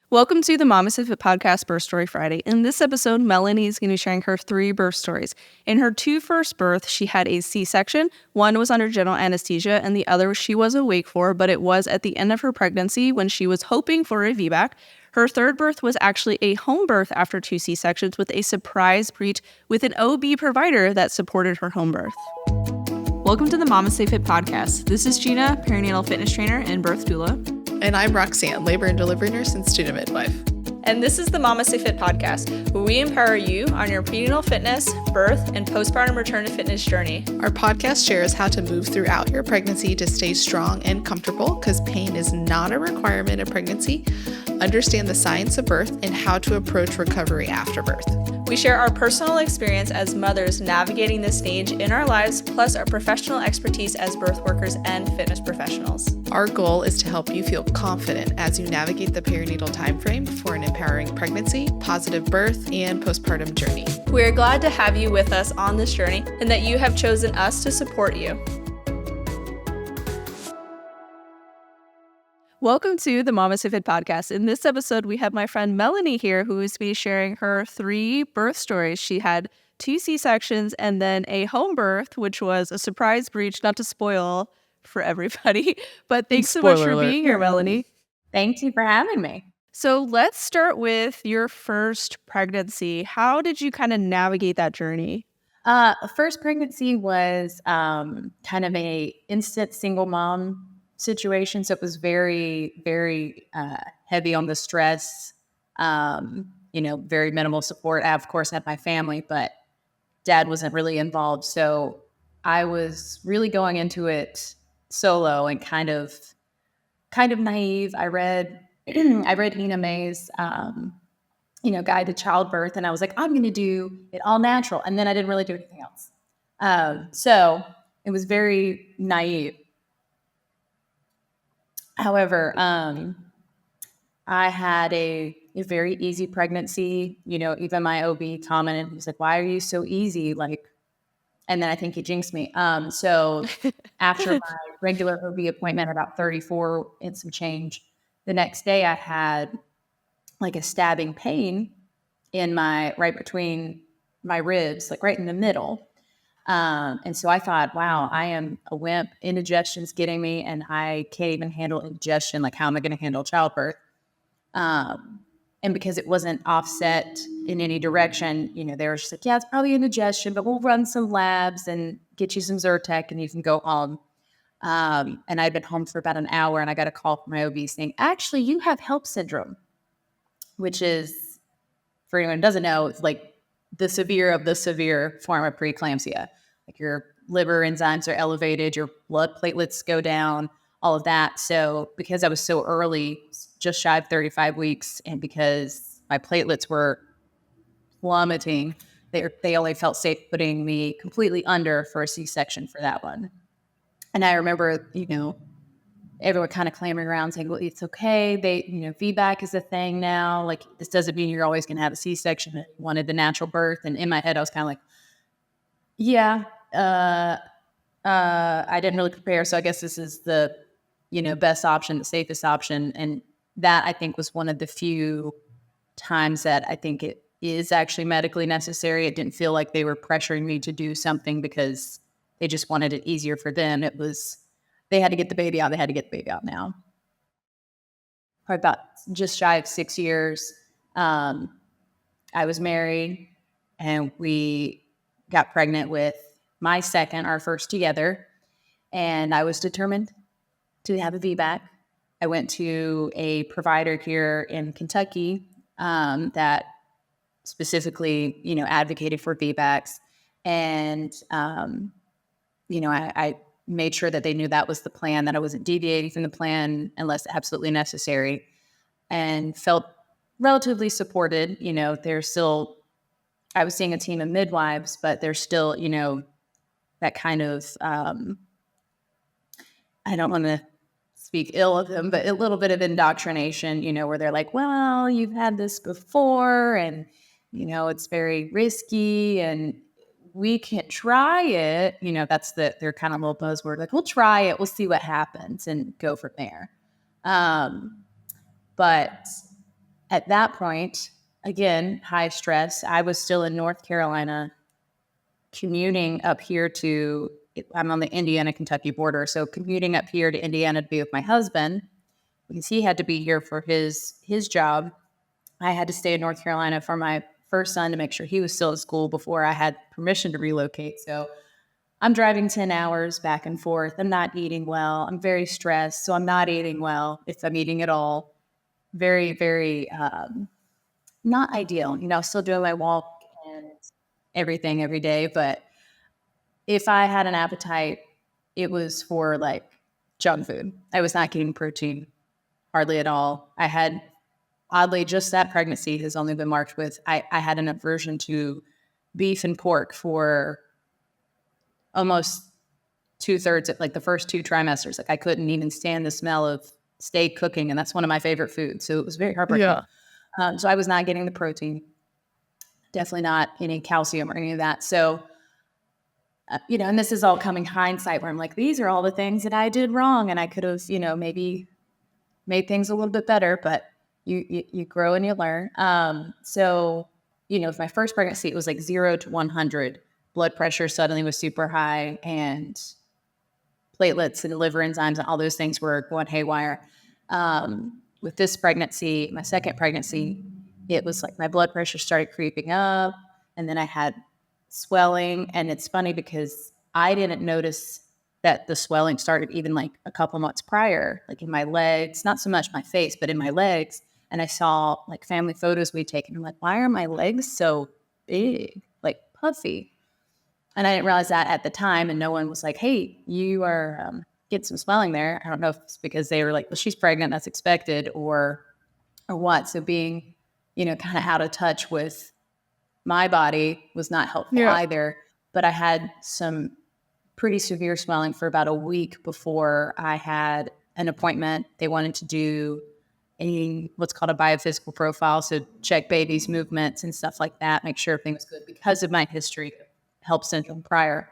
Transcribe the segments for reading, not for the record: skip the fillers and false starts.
Welcome to the MamasteFit podcast Birth Story Friday. In this episode, Melanie is going to be sharing her 3 birth stories. In her 2 first births, she had a C-section. One was under general anesthesia, and the other she was awake for, but it was at the end of her pregnancy when she was hoping for a VBAC. Her 3rd birth was actually a home birth after 2 C-sections with a surprise breech with an OB provider that supported her home birth. Welcome to the MamasteFit podcast. This is Gina, perinatal fitness trainer and birth doula. And I'm Roxanne, labor and delivery nurse and student midwife. And this is the MamasteFit podcast, where we empower you on your prenatal fitness, birth, and postpartum return to fitness journey. Our podcast shares how to move throughout your pregnancy to stay strong and comfortable, because pain is not a requirement of pregnancy. Understand the science of birth and how to approach recovery after birth. We share our personal experience as mothers navigating this stage in our lives, plus our professional expertise as birth workers and fitness professionals. Our goal is to help you feel confident as you navigate the perinatal timeframe for an empowering pregnancy, positive birth, and postpartum journey. We are glad to have you with us on this journey and that you have chosen us to support you. Welcome to the MamasteFit podcast. In this episode, we have my friend Melanie here, who is be sharing her 3 birth stories. She had 2 C-sections and then a home birth, which was a surprise breech, not to spoil for everybody. But thanks so much for being here, Melanie. Thank you for having me. So let's start with your first pregnancy. How did you kind of navigate that journey? First pregnancy was kind of a instant single mom situation. So it was very, very heavy on the stress, very minimal support. I, of course, had my family, but dad wasn't really involved. So I was really going into it solo and kind of naive. I read Ina May's, Guide to Childbirth. And I was like, I'm going to do it all natural. And then I didn't really do anything else. So it was very naive. However, I had a very easy pregnancy. Even my OB commented, he was like, "Why are you so easy?" And then I think he jinxed me. So after my regular OB appointment, about 34 and some change, the next day I had like a stabbing pain in right between my ribs, like right in the middle. And so I thought, wow, I am a wimp. Indigestion's getting me, and I can't even handle indigestion. Like, how am I going to handle childbirth? And because it wasn't offset in any direction, they were just like, yeah, it's probably indigestion, but we'll run some labs and get you some Zyrtec and you can go home. And I'd been home for about an hour, and I got a call from my OB saying, actually, you have HELLP syndrome, which is, for anyone who doesn't know, it's like the severe of the severe form of preeclampsia. Like your liver enzymes are elevated, your blood platelets go down, all of that. So because I was so early, just shy of 35 weeks, and because my platelets were plummeting, they only felt safe putting me completely under for a C-section for that one. And I remember, everyone kind of clamoring around saying, well, it's okay. VBAC is a thing now. Like, this doesn't mean you're always going to have a C-section. I wanted the natural birth. And in my head, I was kind of like, yeah, I didn't really prepare. So I guess this is the, best option, the safest option. And that, I think, was one of the few times that I think it is actually medically necessary. It didn't feel like they were pressuring me to do something because they just wanted it easier for them. It was, they had to get the baby out. They had to get the baby out now. Probably about just shy of 6 years. I was married, and we got pregnant with my second, our first together. And I was determined to have a VBAC. I went to a provider here in Kentucky that specifically, advocated for VBACs. And, I made sure that they knew that was the plan, that I wasn't deviating from the plan unless absolutely necessary, and felt relatively supported. There's still, I was seeing a team of midwives, but there's still, that kind of, I don't want to speak ill of them, but a little bit of indoctrination, where they're like, well, you've had this before, and, it's very risky, and we can try it. That's their kind of little buzzword. Like, we'll try it. We'll see what happens and go from there. But at that point, again, high stress. I was still in North Carolina, commuting up here to, I'm on the Indiana-Kentucky border. So commuting up here to Indiana to be with my husband, because he had to be here for his job. I had to stay in North Carolina for my first son to make sure he was still at school before I had permission to relocate. So I'm driving 10 hours back and forth. I'm not eating well. I'm very stressed. So I'm not eating well, if I'm eating at all. Very, very not ideal. Still doing my walk and everything every day. But if I had an appetite, it was for like junk food. I was not getting protein hardly at all. I had, oddly, just that pregnancy has only been marked with, I had an aversion to beef and pork for almost 2/3 of like the first 2 trimesters. Like I couldn't even stand the smell of steak cooking. And that's one of my favorite foods. So it was very heartbreaking. Yeah. So I was not getting the protein, definitely not any calcium or any of that. So, and this is all coming hindsight where I'm like, these are all the things that I did wrong. And I could have, maybe made things a little bit better, but you grow and you learn. So, with my first pregnancy, it was like 0 to 100. Blood pressure suddenly was super high, and platelets and liver enzymes and all those things were going haywire. With this pregnancy, my second pregnancy, it was like my blood pressure started creeping up, and then I had swelling. And it's funny because I didn't notice that the swelling started even like a couple months prior, like in my legs, not so much my face, but in my legs. And I saw like family photos we'd taken. I'm like, why are my legs so big, like puffy? And I didn't realize that at the time. And no one was like, hey, you are getting some swelling there. I don't know if it's because they were like, well, she's pregnant, that's expected, or what. So being, kind of out of touch with my body was not helpful either. But I had some pretty severe swelling for about a week before I had an appointment. They wanted to do what's called a biophysical profile, so check baby's movements and stuff like that, make sure everything was good because of my history of HELLP syndrome prior.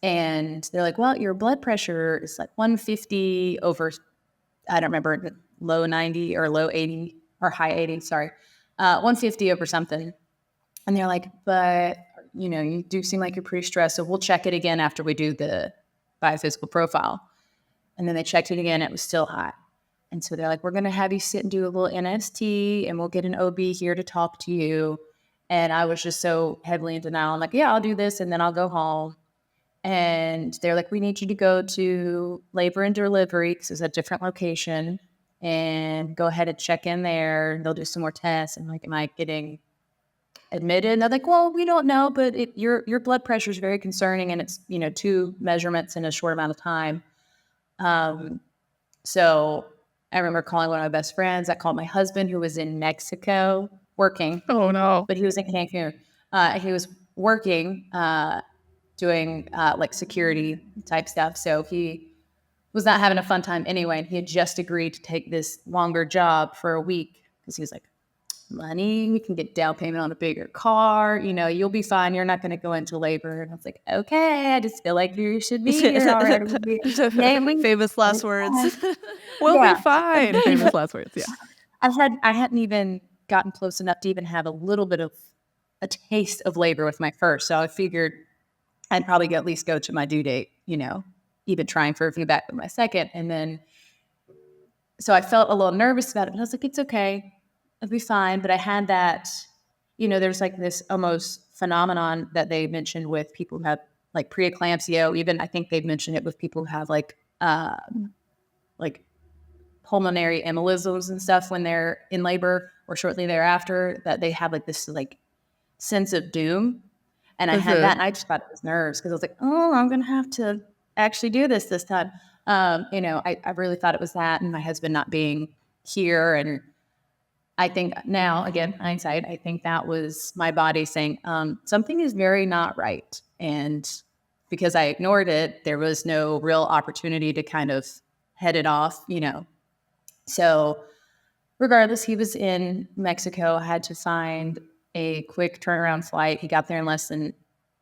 And they're like, well, your blood pressure is like 150 over, I don't remember, low 90 or low 80 or high 80, 150 over something. And they're like, but, you do seem like you're pretty stressed, so we'll check it again after we do the biophysical profile. And then they checked it again, it was still high. And so they're like, we're going to have you sit and do a little NST, and we'll get an OB here to talk to you. And I was just so heavily in denial. I'm like, yeah, I'll do this, and then I'll go home. And they're like, we need you to go to labor and delivery because it's a different location, and go ahead and check in there. They'll do some more tests. And like, am I getting admitted? And they're like, well, we don't know, but your blood pressure is very concerning, and it's 2 measurements in a short amount of time. So I remember calling one of my best friends. I called my husband, who was in Mexico working. Oh no! But he was in Cancun. He was working, doing like security type stuff. So he was not having a fun time anyway. And he had just agreed to take this longer job for a week because he was like, money, we can get down payment on a bigger car. You'll be fine. You're not going to go into labor. And I was like, okay, I just feel like you should be here already. Famous last words. We'll be fine. Famous last words. Yeah. I hadn't even gotten close enough to even have a little bit of a taste of labor with my first. So I figured I'd probably at least go to my due date, even trying for a VBAC with my second. And then, so I felt a little nervous about it, but I was like, it's okay. It'll be fine. But I had that, there's like this almost phenomenon that they mentioned with people who have like preeclampsia. Even I think they've mentioned it with people who have like pulmonary embolisms and stuff when they're in labor or shortly thereafter, that they have like this like sense of doom. And I had that, and I just thought it was nerves because I was like, oh, I'm going to have to actually do this time. I really thought it was that, and my husband not being here. And I think now, again, hindsight, I think that was my body saying, something is very not right. And because I ignored it, there was no real opportunity to kind of head it off, So regardless, he was in Mexico. I had to find a quick turnaround flight. He got there in less than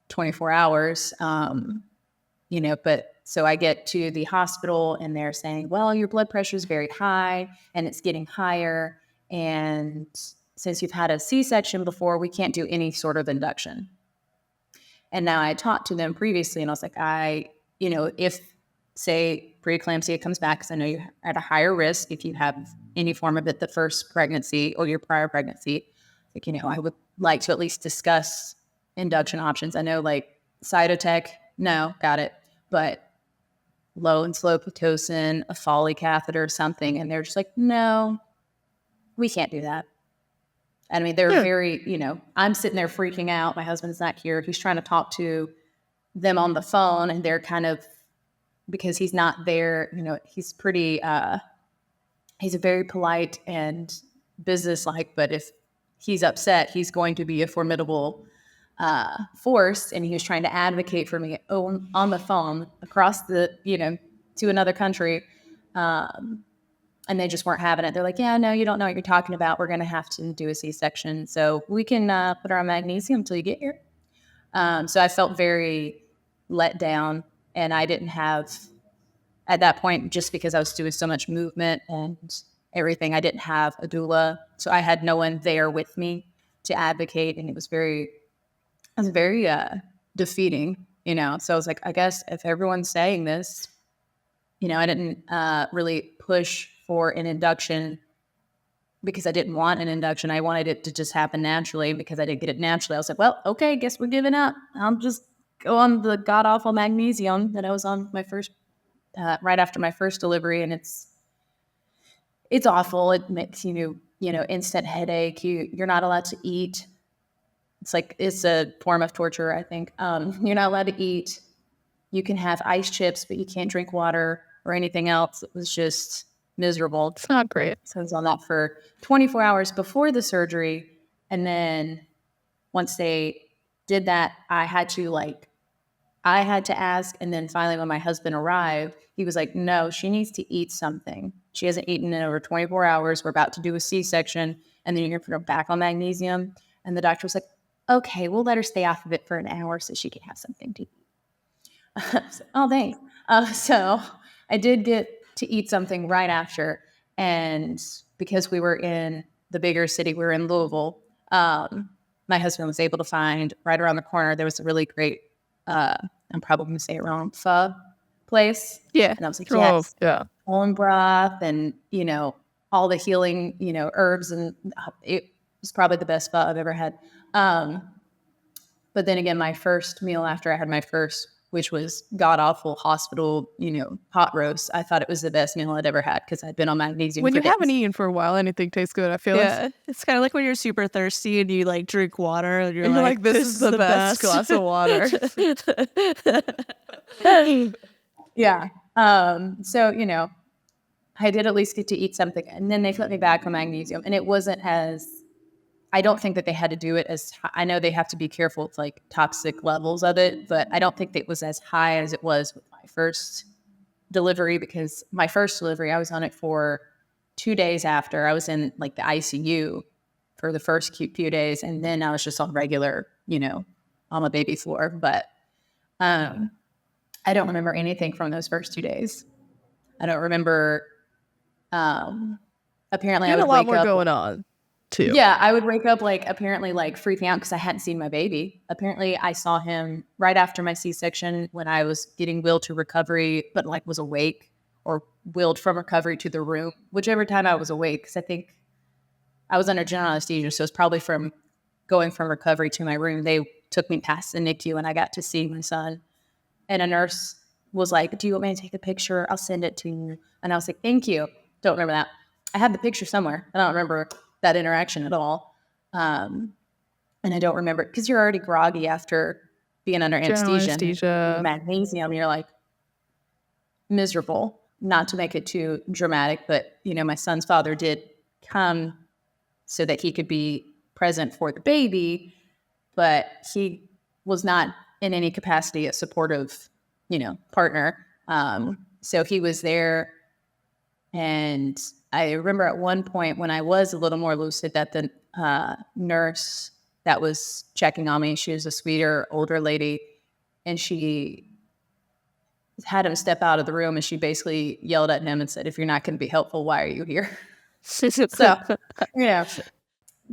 24 hours, but so I get to the hospital and they're saying, well, your blood pressure is very high and it's getting higher. And since you've had a C-section before, we can't do any sort of induction. And now I talked to them previously, and I was like, if, say, preeclampsia comes back, because I know you're at a higher risk if you have any form of it the first pregnancy or your prior pregnancy, like, I would like to at least discuss induction options. I know, like, Cytotec, no, got it. But low and slow Pitocin, a Foley catheter, something. And they're just like, no, we can't do that. I mean, they're very, I'm sitting there freaking out. My husband's not here. He's trying to talk to them on the phone, and they're kind of, because he's not there, he's pretty, he's a very polite and business-like, but if he's upset, he's going to be a formidable force. And he was trying to advocate for me on the phone across the, to another country. And they just weren't having it. They're like, yeah, no, you don't know what you're talking about. We're going to have to do a C-section. So we can put her on magnesium until you get here. So I felt very let down. And I didn't have, at that point, just because I was doing so much movement and everything, I didn't have a doula. So I had no one there with me to advocate. And it was very defeating, So I was like, I guess if everyone's saying this, I didn't really push for an induction because I didn't want an induction. I wanted it to just happen naturally because I didn't get it naturally. I was like, well, okay, guess we're giving up. I'll just go on the god-awful magnesium that I was on my first, right after my first delivery. And it's awful. It makes you, instant headache. You're not allowed to eat. It's a form of torture, I think. You're not allowed to eat. You can have ice chips, but you can't drink water or anything else. It was just miserable. It's not great. So I was on that for 24 hours before the surgery. And then once they did that, I had to ask. And then finally, when my husband arrived, he was like, no, she needs to eat something. She hasn't eaten in over 24 hours. We're about to do a C-section. And then you're going to put her back on magnesium. And the doctor was like, okay, we'll let her stay off of it for an hour so she can have something to eat. So, oh, thanks. So I did get to eat something right after. And because we were in the bigger city, we were in Louisville, my husband was able to find right around the corner, there was a really great, I'm probably going to say it wrong, pho place. Yeah. And I was like, yes, yeah. bone broth and, all the healing, herbs. And it was probably the best pho I've ever had. But then again, my first meal after I had my first, which was god-awful hospital, pot roast, I thought it was the best meal I'd ever had because I'd been on magnesium When for you days. haven't eaten for a while, anything tastes good, I feel like. Yeah, it's kind of like when you're super thirsty and you drink water and you're like, this is the best glass of water. Yeah. So, I did at least get to eat something. And then they put me back on magnesium. And it wasn't I don't think that they had to do it as high. I know they have to be careful with toxic levels of it, but I don't think it was as high as it was with my first delivery, because my first delivery, I was on it for 2 days after. I was in the ICU for the first few days. And then I was just on regular, on my baby floor. But I don't remember anything from those first 2 days. I don't remember. Apparently You had I would a lot wake more up going on, too. Yeah, I would wake up apparently freaking out because I hadn't seen my baby. Apparently I saw him right after my C-section when I was getting wheeled to recovery, but was awake, or wheeled from recovery to the room, whichever time I was awake. Because I think I was under general anesthesia, so it's probably from going from recovery to my room. They took me past the NICU and I got to see my son. And a nurse was like, do you want me to take a picture? I'll send it to you. And I was like, thank you. Don't remember that. I had the picture somewhere. I don't remember that interaction at all. And I don't remember, because you're already groggy after being under anesthesia. Magnesium, you're miserable. Not to make it too dramatic, but my son's father did come so that he could be present for the baby, but he was not in any capacity a supportive, partner. So he was there. And I remember at one point when I was a little more lucid that the nurse that was checking on me, she was a sweeter, older lady, and she had him step out of the room, and she basically yelled at him and said, if you're not going to be helpful, why are you here? So,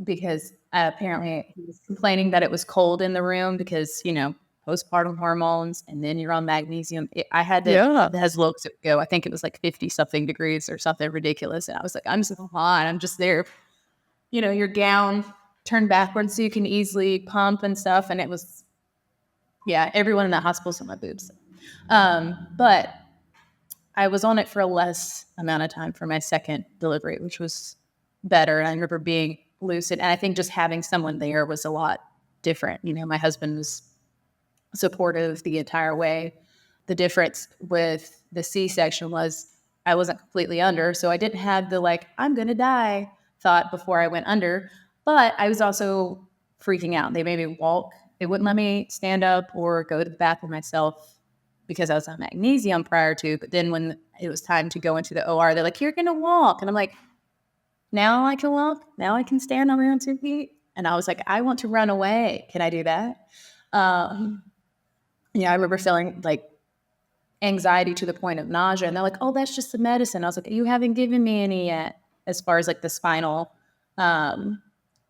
because apparently he was complaining that it was cold in the room because, postpartum hormones, and then you're on magnesium. I had to, as low as it would go. I think it was like 50 something degrees or something ridiculous. And I was like, I'm so hot. I'm just there, your gown turned backwards so you can easily pump and stuff. And it was, everyone in that hospital saw my boobs. But I was on it for a less amount of time for my second delivery, which was better. And I remember being lucid. And I think just having someone there was a lot different. My husband was supportive the entire way. The difference with the C-section was I wasn't completely under. So I didn't have the I'm going to die thought before I went under. But I was also freaking out. They made me walk. They wouldn't let me stand up or go to the bathroom myself because I was on magnesium prior to. But then when it was time to go into the OR, they're like, you're going to walk. And I'm like, now I can walk. Now I can stand on my own 2 feet. And I was like, I want to run away. Can I do that? I remember feeling anxiety to the point of nausea. And they're like, oh, that's just the medicine. I was like, you haven't given me any yet. As far as the spinal,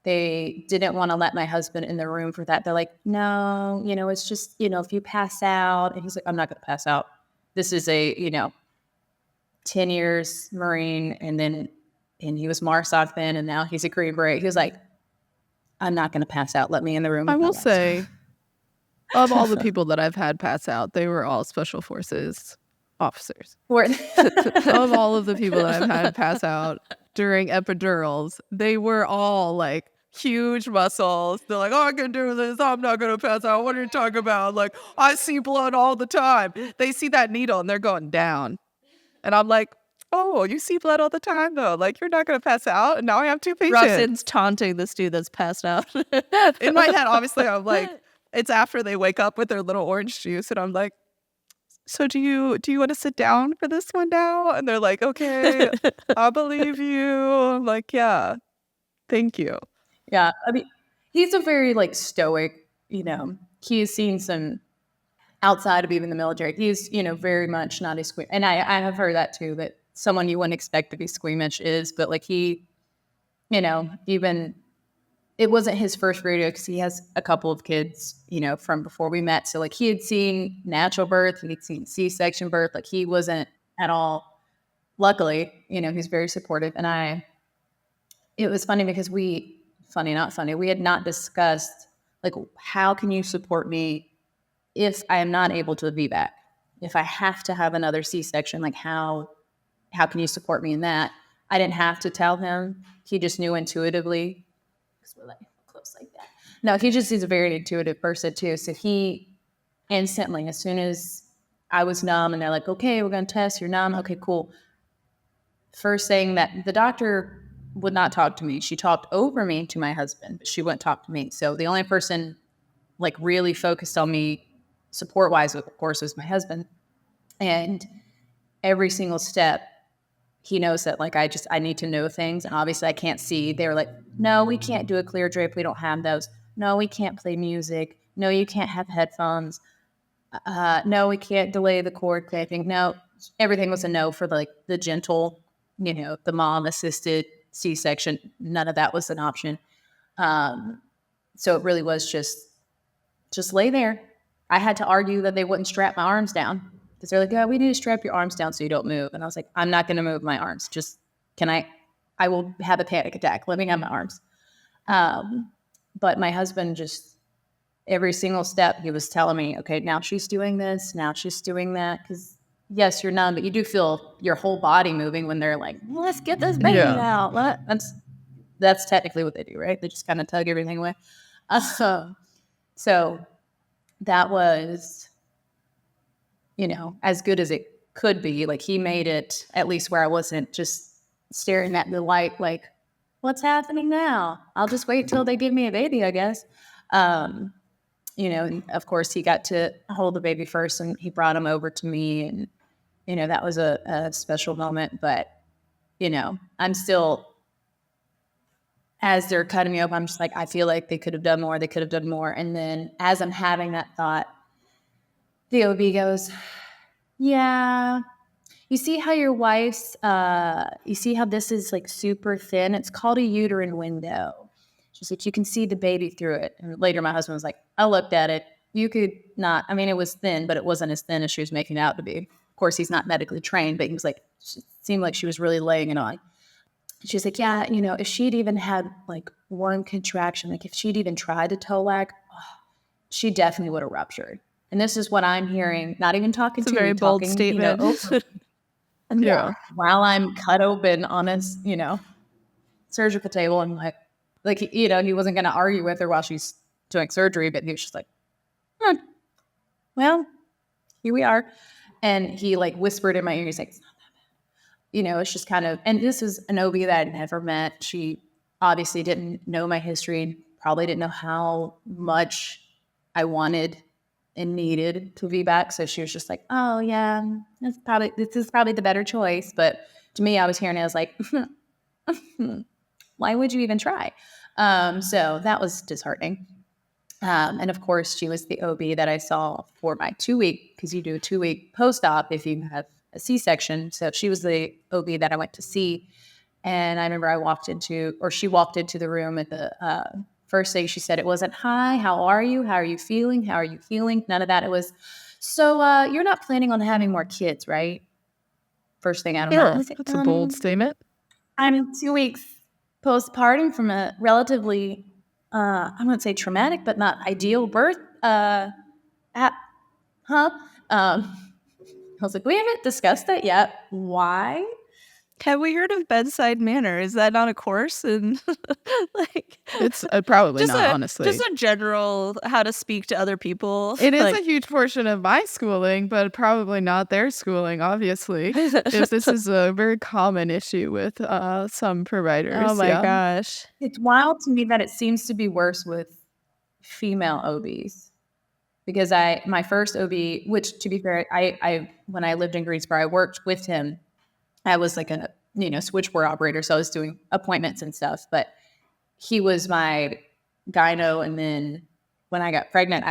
they didn't want to let my husband in the room for that. They're like, no, it's just, if you pass out. And he's like, I'm not going to pass out. This is a, 10 years Marine. And he was MARSOC then, and now he's a Green Beret. He was like, I'm not going to pass out. Let me in the room. I will say, of all the people that I've had pass out, they were all Special Forces officers. Of all of the people that I've had pass out during epidurals, they were all huge muscles. They're like, oh, I can do this. I'm not going to pass out. What are you talking about? I see blood all the time. They see that needle and they're going down. And I'm like, oh, you see blood all the time, though. You're not going to pass out. And now I have 2 patients. Roxanne's taunting this dude that's passed out. In my head, obviously, I'm like, it's after they wake up with their little orange juice. And I'm like, so do you want to sit down for this one now? And they're like, okay, I believe you. I'm like, yeah, thank you. Yeah. I mean, he's a very stoic, he has seen some outside of even the military. He's, very much not a squeamish. And I have heard that too, that someone you wouldn't expect to be squeamish is, but he, even it wasn't his first rodeo because he has a couple of kids, from before we met. So he had seen natural birth, he'd seen C-section birth. He wasn't at all, luckily, he's very supportive. And it was funny because not funny, we had not discussed how can you support me if I am not able to VBAC? If I have to have another C-section, how can you support me in that? I didn't have to tell him. He just knew intuitively. Because we're close like that. No, he's a very intuitive person too. So he instantly, as soon as I was numb and they're like, okay, we're going to test, you're numb. Okay, cool. First thing that the doctor would not talk to me. She talked over me to my husband, but she wouldn't talk to me. So the only person really focused on me support-wise, of course, was my husband. And every single step, he knows that I need to know things. And obviously I can't see. They were like, no, we can't do a clear drape. We don't have those. No, we can't play music. No, you can't have headphones. No, we can't delay the cord clamping. No, everything was a no for the gentle, the mom assisted C-section. None of that was an option. So it really was just lay there. I had to argue that they wouldn't strap my arms down. Because they're like, yeah, we need to strap your arms down so you don't move. And I was like, I'm not going to move my arms. Just, I will have a panic attack. Let me have my arms. But my husband just, every single step, he was telling me, okay, now she's doing this. Now she's doing that. Because yes, you're numb, but you do feel your whole body moving when they're like, well, let's get this baby out. That's technically what they do, right? They just kind of tug everything away. So that was, as good as it could be. He made it at least where I wasn't just staring at the light, what's happening now? I'll just wait till they give me a baby, I guess. And of course he got to hold the baby first and he brought him over to me. And, that was a special moment, but, I'm still, as they're cutting me open, I'm just I feel like they could have done more. They could have done more. And then as I'm having that thought, the OB goes, yeah, you see how your wife's, you see how this is like super thin? It's called a uterine window. She's like, you can see the baby through it. And later my husband was like, I looked at it. You could not, I mean, it was thin, but it wasn't as thin as she was making it out to be. Of course, he's not medically trained, but he was like, it seemed like she was really laying it on. She's like, yeah, if she'd even had like one contraction, like if she'd even tried to toe lag, she definitely would have ruptured. And this is what I'm hearing, not even talking It's to a very you, bold talking, statement. yeah, while I'm cut open on his, surgical table, and he wasn't going to argue with her while she's doing surgery, but he was just like, well, here we are. And he like whispered in my ear, he's like, it's not that bad. It's just kind of, and this is an OB that I'd never met. She obviously didn't know my history and probably didn't know how much I wanted and needed to VBAC. So she was just like, oh yeah, this is probably the better choice. But to me, I was hearing it, I was like, why would you even try? So that was disheartening. And of course, she was the OB that I saw for my 2-week, because you do a 2-week post-op if you have a C-section. So she was the OB that I went to see. And I remember she walked into the room at the first thing she said, it wasn't, hi, how are you? How are you feeling? How are you feeling? None of that. It was, so you're not planning on having more kids, right? First thing out of my mouth. That's a bold statement. I'm 2 weeks postpartum from a relatively, I wouldn't say traumatic, but not ideal birth. I was like, we haven't discussed that yet. Why? Have we heard of bedside manner? Is that not a course? And it's probably not, honestly. Just a general how to speak to other people. It is a huge portion of my schooling, but probably not their schooling, obviously. If this is a very common issue with some providers. Oh my gosh. It's wild to me that it seems to be worse with female OBs. Because my first OB, which to be fair, I when I lived in Greensboro, I worked with him. I was like a, switchboard operator. So I was doing appointments and stuff, but he was my gyno. And then when I got pregnant,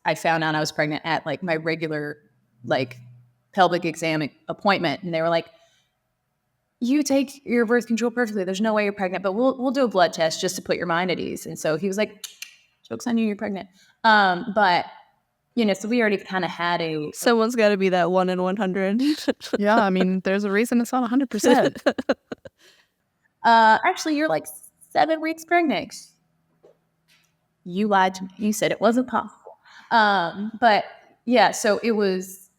I found out I was pregnant at like my regular, like pelvic exam appointment. And they were like, you take your birth control perfectly. There's no way you're pregnant, but we'll do a blood test just to put your mind at ease. And so he was like, joke's on you, you're pregnant. But so we already kind of had someone's got to be that 1 in 100. Yeah, I mean, there's a reason it's not 100%. Actually, you're like 7 weeks pregnant. You lied to me. You said it wasn't possible. But yeah, so it was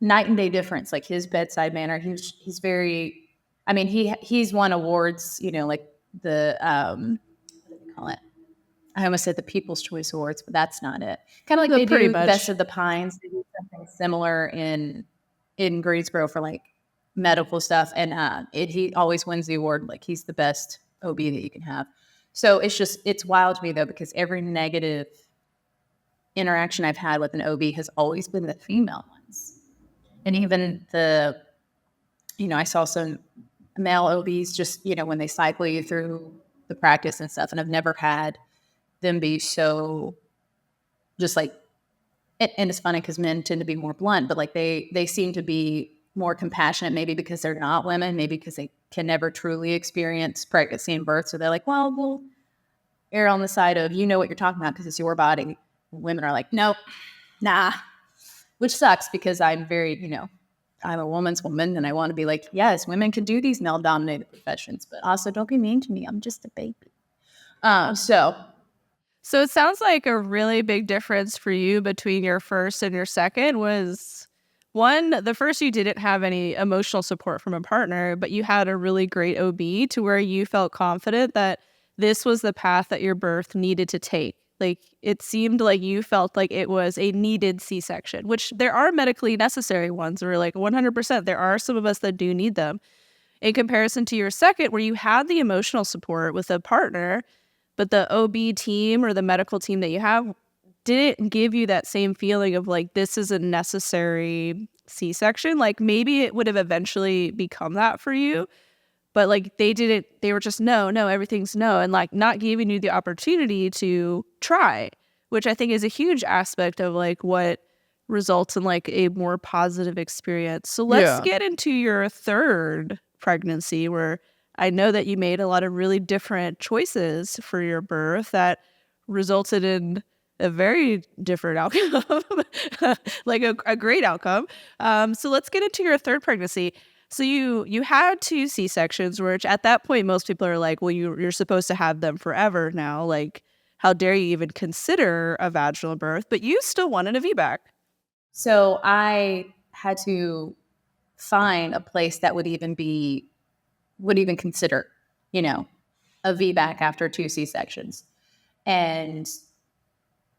night and day difference. Like his bedside manner, he's very. I mean, he's won awards. Like the what do they call it? I almost said the People's Choice Awards, but that's not it. Kind of like they do Best of the Pines. They do something similar in Greensboro for like medical stuff. And he always wins the award. Like he's the best OB that you can have. So it's wild to me though, because every negative interaction I've had with an OB has always been the female ones. And even I saw some male OBs just, when they cycle you through the practice and stuff, and I've never had them be so just like, and it's funny because men tend to be more blunt, but like they seem to be more compassionate, maybe because they're not women, maybe because they can never truly experience pregnancy and birth. So they're like, well, we'll err on the side of, what you're talking about because it's your body. Women are like, nope, nah, which sucks because I'm very, I'm a woman's woman and I want to be like, yes, women can do these male dominated professions, but also don't be mean to me. I'm just a baby. So it sounds like a really big difference for you between your first and your second was, one, the first you didn't have any emotional support from a partner, but you had a really great OB to where you felt confident that this was the path that your birth needed to take. Like it seemed like you felt like it was a needed C-section, which there are medically necessary ones. We're like 100%. There are some of us that do need them. In comparison to your second, where you had the emotional support with a partner, but the OB team or the medical team that you have didn't give you that same feeling of like, this is a necessary C-section. Like maybe it would have eventually become that for you, but like they were just no, everything's no. And like not giving you the opportunity to try, which I think is a huge aspect of like what results in like a more positive experience. So let's get into your third pregnancy, where I know that you made a lot of really different choices for your birth that resulted in a very different outcome, like a great outcome. So let's get into your third pregnancy. So you had 2 C-sections, which at that point most people are like, well, you're supposed to have them forever now. Like, how dare you even consider a vaginal birth? But you still wanted a VBAC. So I had to find a place that would even consider, a VBAC after 2 C-sections. And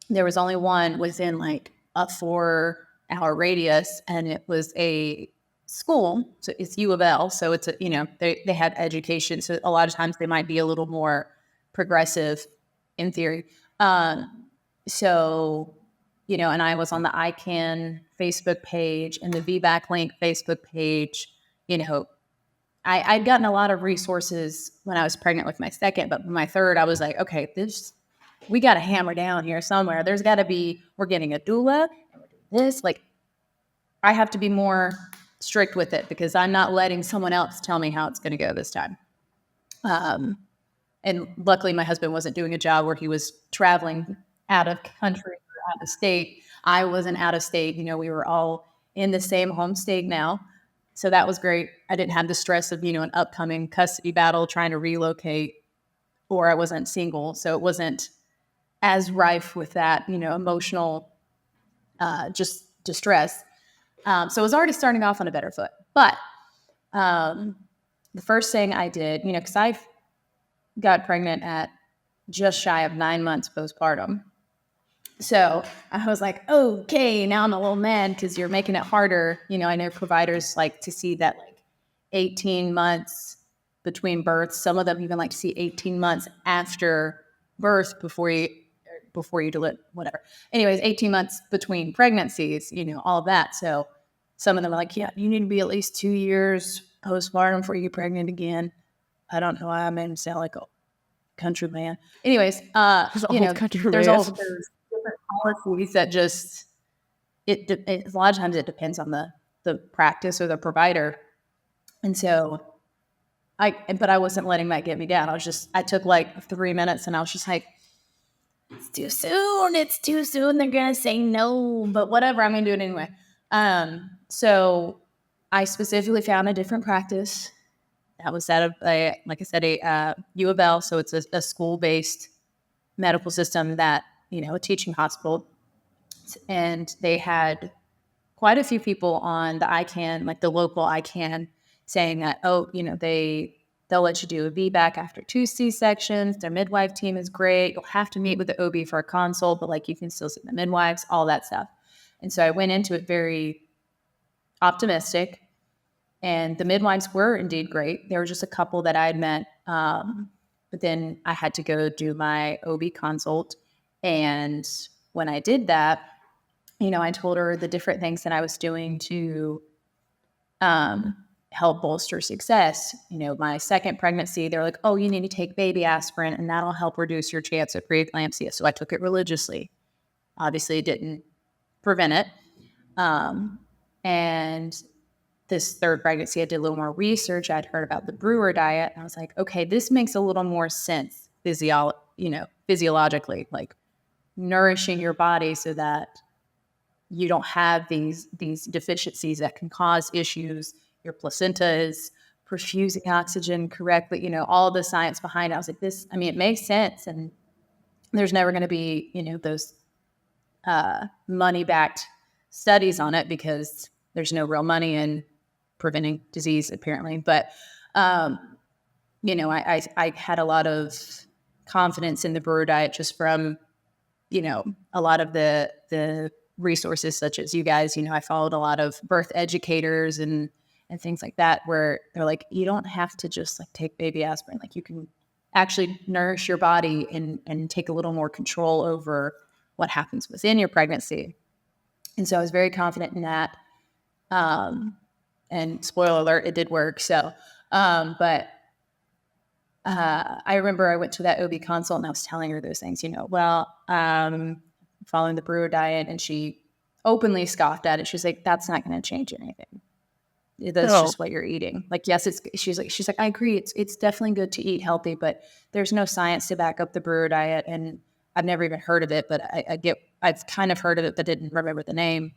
there was only one within like a 4-hour radius, and it was a school. So it's U of L. So it's they have education. So a lot of times they might be a little more progressive in theory. So, and I was on the ICANN Facebook page and the VBAC link Facebook page. I'd gotten a lot of resources when I was pregnant with my second, but my third, I was like, okay, we got to hammer down here somewhere. There's got to be, we're getting a doula, and we're doing this. Like, I have to be more strict with it because I'm not letting someone else tell me how it's going to go this time. And luckily, my husband wasn't doing a job where he was traveling out of country or out of state. I wasn't out of state. We were all in the same home state now. So that was great. I didn't have the stress of, an upcoming custody battle trying to relocate, or I wasn't single. So it wasn't as rife with that, emotional just distress. So it was already starting off on a better foot. But the first thing I did, because I got pregnant at just shy of 9 months postpartum. So I was like, okay, now I'm a little mad because you're making it harder. I know providers like to see that like 18 months between births. Some of them even like to see 18 months after birth before you deliver, whatever. Anyways, 18 months between pregnancies, all of that. So some of them are like, yeah, you need to be at least 2 years postpartum before you get pregnant again. I don't know why I made him sound like a country man. Anyways, there's different policies that just, a lot of times it depends on the practice or the provider. And so but I wasn't letting that get me down. I took like 3 minutes and I was just like, it's too soon. They're going to say no, but whatever, I'm going to do it anyway. So I specifically found a different practice that was like I said, a U of L. So it's a school-based medical system that, a teaching hospital. And they had quite a few people on the ICANN, like the local ICANN, saying that, they'll let you do a VBAC after 2 C-sections. Their midwife team is great. You'll have to meet with the OB for a consult, but like you can still see the midwives, all that stuff. And so I went into it very optimistic, and the midwives were indeed great. There were just a couple that I had met, but then I had to go do my OB consult. And when I did that, I told her the different things that I was doing to help bolster success. My second pregnancy, they're like, oh, you need to take baby aspirin and that'll help reduce your chance of preeclampsia. So I took it religiously. Obviously, it didn't prevent it. And this third pregnancy, I did a little more research. I'd heard about the brewer diet. And I was like, okay, this makes a little more sense physiologically, like nourishing your body so that you don't have these deficiencies that can cause issues. Your placenta is perfusing oxygen correctly, all the science behind it. I was like, it makes sense. And there's never going to be, those money-backed studies on it because there's no real money in preventing disease, apparently. But, I had a lot of confidence in the brewer diet just from, a lot of the resources such as you guys. I followed a lot of birth educators and things like that, where they're like, you don't have to just like take baby aspirin. Like you can actually nourish your body and take a little more control over what happens within your pregnancy. And so I was very confident in that. And spoiler alert, it did work. So, but I remember I went to that OB consult and I was telling her those things, following the brewer diet, and she openly scoffed at it. She's like, that's not going to change anything. That's just what you're eating. Like, yes, she's like, I agree. It's definitely good to eat healthy, but there's no science to back up the brewer diet. And I've never even heard of it, but I've kind of heard of it, but didn't remember the name.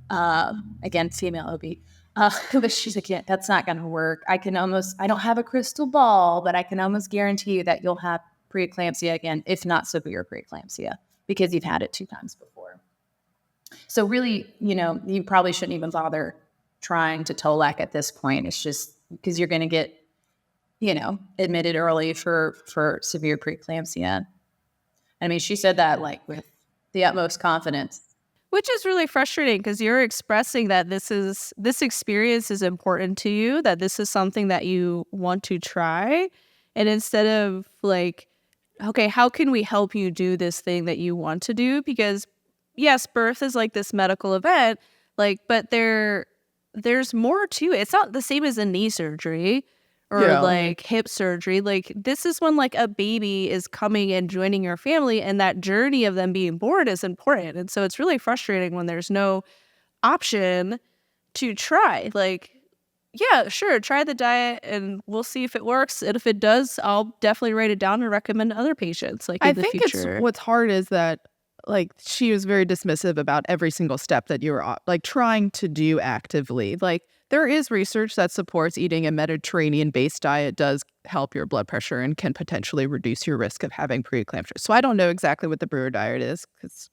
Again, female OB. But she's like, yeah, that's not going to work. I don't have a crystal ball, but I can almost guarantee you that you'll have preeclampsia again, if not severe preeclampsia, because you've had it 2 times before. So really, you probably shouldn't even bother trying to TOLAC at this point. It's just because you're going to get, admitted early for severe preeclampsia. I mean, she said that like with the utmost confidence. Which is really frustrating because you're expressing that this experience is important to you, that this is something that you want to try. And instead of like, okay, how can we help you do this thing that you want to do? Because yes, birth is like this medical event, like, but there's more to it. It's not the same as a knee surgery or like hip surgery. Like this is when like a baby is coming and joining your family, and that journey of them being born is important. And so it's really frustrating when there's no option to try. Like, yeah, sure, try the diet and we'll see if it works. And if it does, I'll definitely write it down and recommend to other patients like in the future. What's hard is that like she was very dismissive about every single step that you were like trying to do actively. Like there is research that supports eating a Mediterranean-based diet does help your blood pressure and can potentially reduce your risk of having preeclampsia. So I don't know exactly what the brewer diet is because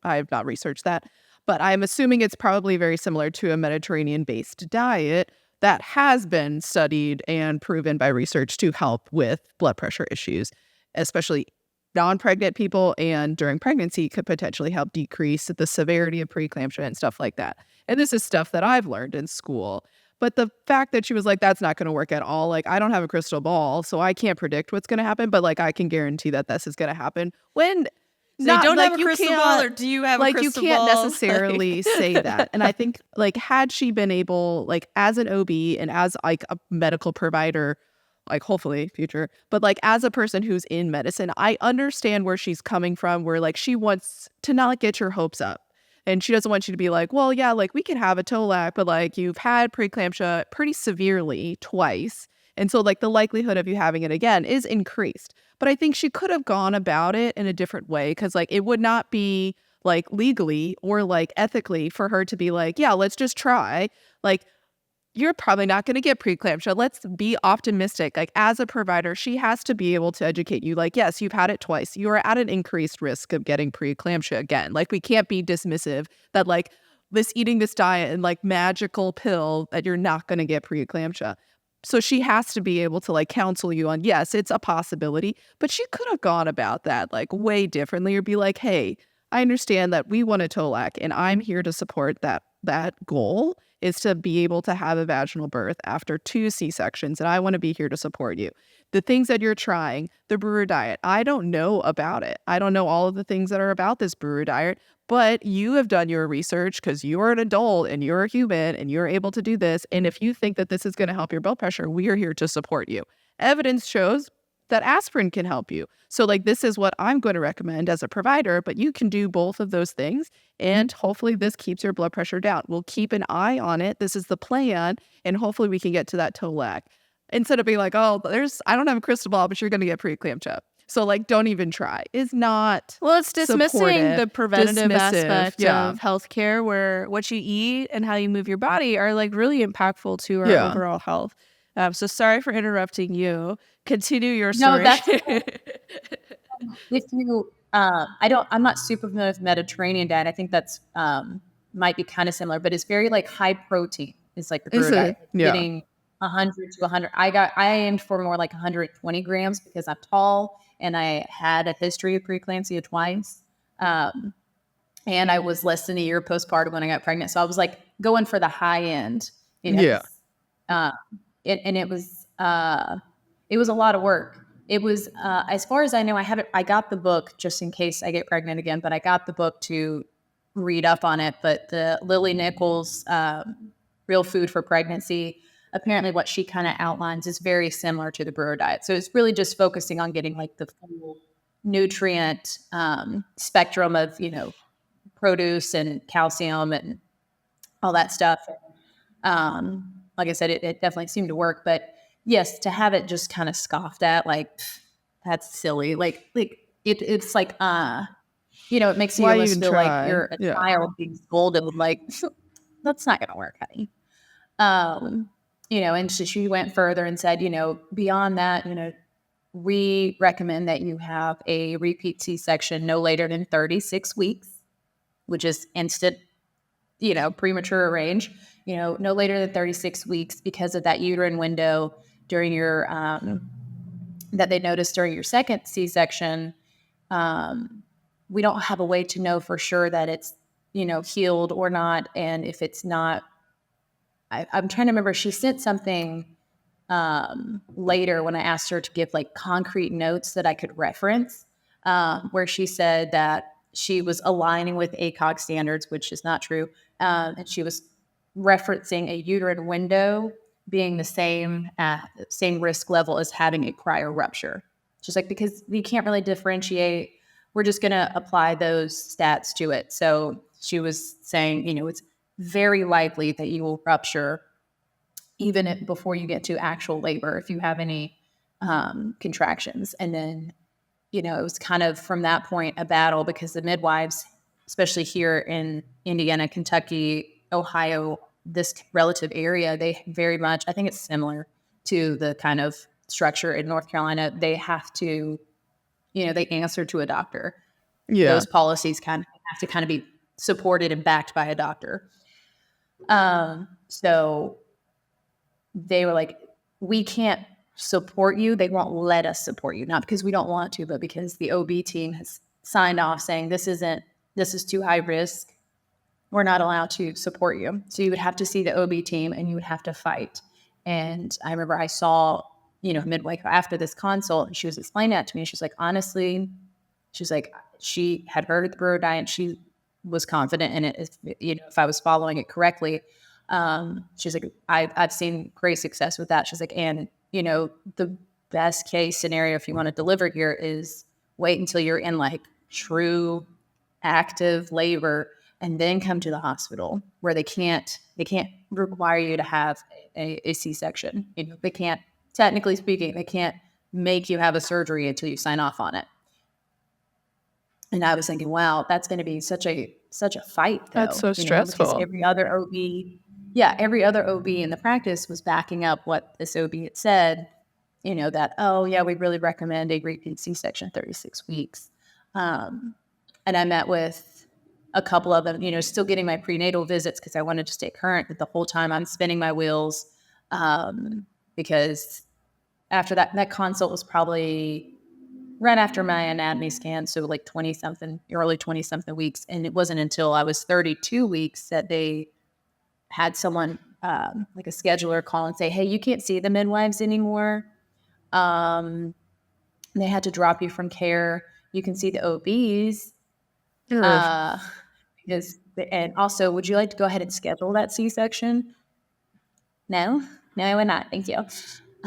I have not researched that, but I'm assuming it's probably very similar to a Mediterranean-based diet that has been studied and proven by research to help with blood pressure issues, especially non-pregnant people, and during pregnancy could potentially help decrease the severity of preeclampsia and stuff like that. And this is stuff that I've learned in school. But the fact that she was like, that's not going to work at all. Like, I don't have a crystal ball, so I can't predict what's going to happen. But like, I can guarantee that this is going to happen. When so you don't have a crystal ball, or do you have a crystal ball? Like, you can't necessarily say that. And I think like, had she been able, like as an OB and as like a medical provider, like hopefully future, but like as a person who's in medicine, I understand where she's coming from, where like she wants to not like get your hopes up. And she doesn't want you to be like, well, yeah, like we can have a TOLAC, but like you've had preeclampsia pretty severely twice. And so like the likelihood of you having it again is increased. But I think she could have gone about it in a different way, because like it would not be like legally or like ethically for her to be like, yeah, let's just try. Like, you're probably not going to get preeclampsia. Let's be optimistic. Like as a provider, she has to be able to educate you. Like, yes, you've had it twice. You are at an increased risk of getting preeclampsia again. Like we can't be dismissive that like eating this diet and like magical pill that you're not going to get preeclampsia. So she has to be able to like counsel you on, yes, it's a possibility, but she could have gone about that like way differently, or be like, hey, I understand that we want a TOLAC and I'm here to support that goal is to be able to have a vaginal birth after 2 C-sections, and I want to be here to support you. The things that you're trying, the brewer diet, I don't know about it. I don't know all of the things that are about this brewer diet, but you have done your research because you're an adult and you're a human and you're able to do this. And if you think that this is going to help your blood pressure, we are here to support you. Evidence shows that aspirin can help you. So like, this is what I'm going to recommend as a provider, but you can do both of those things. And hopefully this keeps your blood pressure down. We'll keep an eye on it. This is the plan. And hopefully we can get to that TOLAC. Instead of being like, oh, I don't have a crystal ball, but you're going to get preeclampsia. So like, don't even try is not. Well, it's dismissing the preventative aspect of healthcare, where what you eat and how you move your body are like really impactful to our overall health. So sorry for interrupting you. Continue your story. No, that's if you. I'm not super familiar with Mediterranean diet. I think that's might be kind of similar, but it's very like high protein. It's like the brewer diet, getting 100 to 100. I aimed for more like 120 grams because I'm tall and I had a history of preeclampsia twice. And I was less than a year postpartum when I got pregnant, so I was like going for the high end. And it was a lot of work. It was, as far as I know, I got the book just in case I get pregnant again, but I got the book to read up on it. But the Lily Nichols, Real Food for Pregnancy, apparently what she kind of outlines is very similar to the brewer diet. So it's really just focusing on getting like the full nutrient spectrum of, produce and calcium and all that stuff. Like I said, it definitely seemed to work. But yes, to have it just kind of scoffed at, like, that's silly. It's like, it makes you Why almost even feel like try? you're a child being scolded. Like, that's not going to work, honey. And so she went further and said, beyond that, we recommend that you have a repeat C-section no later than 36 weeks, which is instant, premature arrange, no later than 36 weeks because of that uterine window during your, that they noticed during your second C-section. We don't have a way to know for sure that it's, healed or not. And if it's not, I'm trying to remember, she sent something later when I asked her to give like concrete notes that I could reference, where she said that she was aligning with ACOG standards, which is not true. And she was referencing a uterine window being the same risk level as having a prior rupture. She's like, because you can't really differentiate, we're just going to apply those stats to it. So she was saying, it's very likely that you will rupture even before you get to actual labor if you have any contractions. And then, it was kind of from that point a battle because the midwives, especially here in Indiana, Kentucky, Ohio, this relative area, they very much, I think it's similar to the kind of structure in North Carolina. They have to, they answer to a doctor. Yeah. Those policies kind of have to kind of be supported and backed by a doctor. So they were like, we can't support you. They won't let us support you. Not because we don't want to, but because the OB team has signed off saying this is too high risk. We're not allowed to support you. So you would have to see the OB team and you would have to fight. And I remember I saw, midwife after this consult, and she was explaining that to me. She's like, honestly, she's like, she had heard of the Brewer diet. She was confident in it. If I was following it correctly. She's like, I've seen great success with that. She's like, and the best case scenario if you want to deliver here is wait until you're in like true active labor and then come to the hospital where they can't require you to have a C-section. They can't, technically speaking, they can't make you have a surgery until you sign off on it. And I was thinking, wow, that's going to be such a fight, though. That's so stressful. Because every other OB in the practice was backing up what this OB had said, that, oh, yeah, we really recommend a repeat C-section 36 weeks. And I met with a couple of them, still getting my prenatal visits because I wanted to stay current. But the whole time I'm spinning my wheels because after that consult was probably right after my anatomy scan, so like early 20-something weeks. And it wasn't until I was 32 weeks that they had someone, like a scheduler, call and say, hey, you can't see the midwives anymore. They had to drop you from care. You can see the OBs. And also, would you like to go ahead and schedule that C-section? No, I would not. Thank you.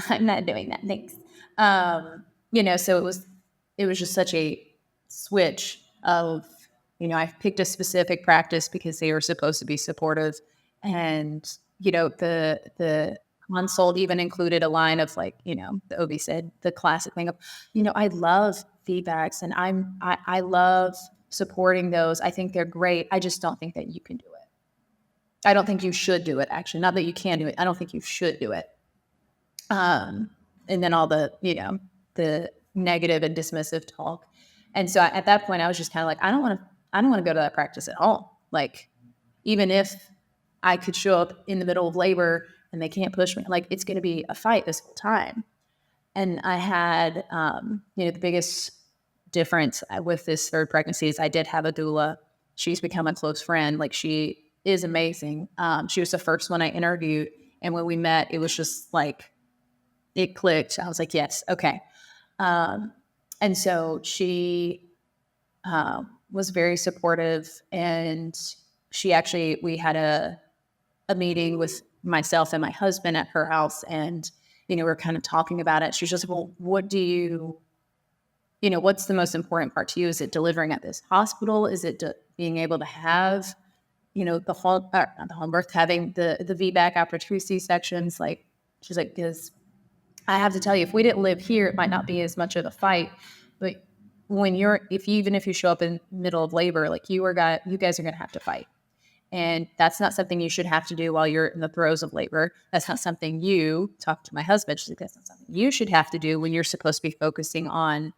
I'm not doing that. Thanks. So it was just such a switch of, I picked a specific practice because they were supposed to be supportive. And, the consult even included a line of like, the OB said the classic thing of, I love VBACs and I love supporting those. I think they're great. I just don't think that you can do it. I don't think you should do it, actually. Not that you can do it. I don't think you should do it. And then all the, the negative and dismissive talk. And so at that point, I was just kind of like, I don't want to go to that practice at all. Like, even if I could show up in the middle of labor and they can't push me, like, it's going to be a fight this whole time. And I had, the biggest difference with this third pregnancy is I did have a doula. She's become a close friend. Like, she is amazing. She was the first one I interviewed. And when we met, it was just like, it clicked. I was like, yes, okay. And so she was very supportive, and we had a meeting with myself and my husband at her house, and, we were kind of talking about it. She was just, well, what do you, what's the most important part to you? Is it delivering at this hospital? Is it, being able to have, not the home birth, having the VBAC after 2 C-sections. Like, she's like, because I have to tell you, if we didn't live here, it might not be as much of a fight. But even if you show up in middle of labor, like you guys are going to have to fight. And that's not something you should have to do while you're in the throes of labor. That's not something you talk to my husband. She's like, that's not something you should have to do when you're supposed to be focusing on,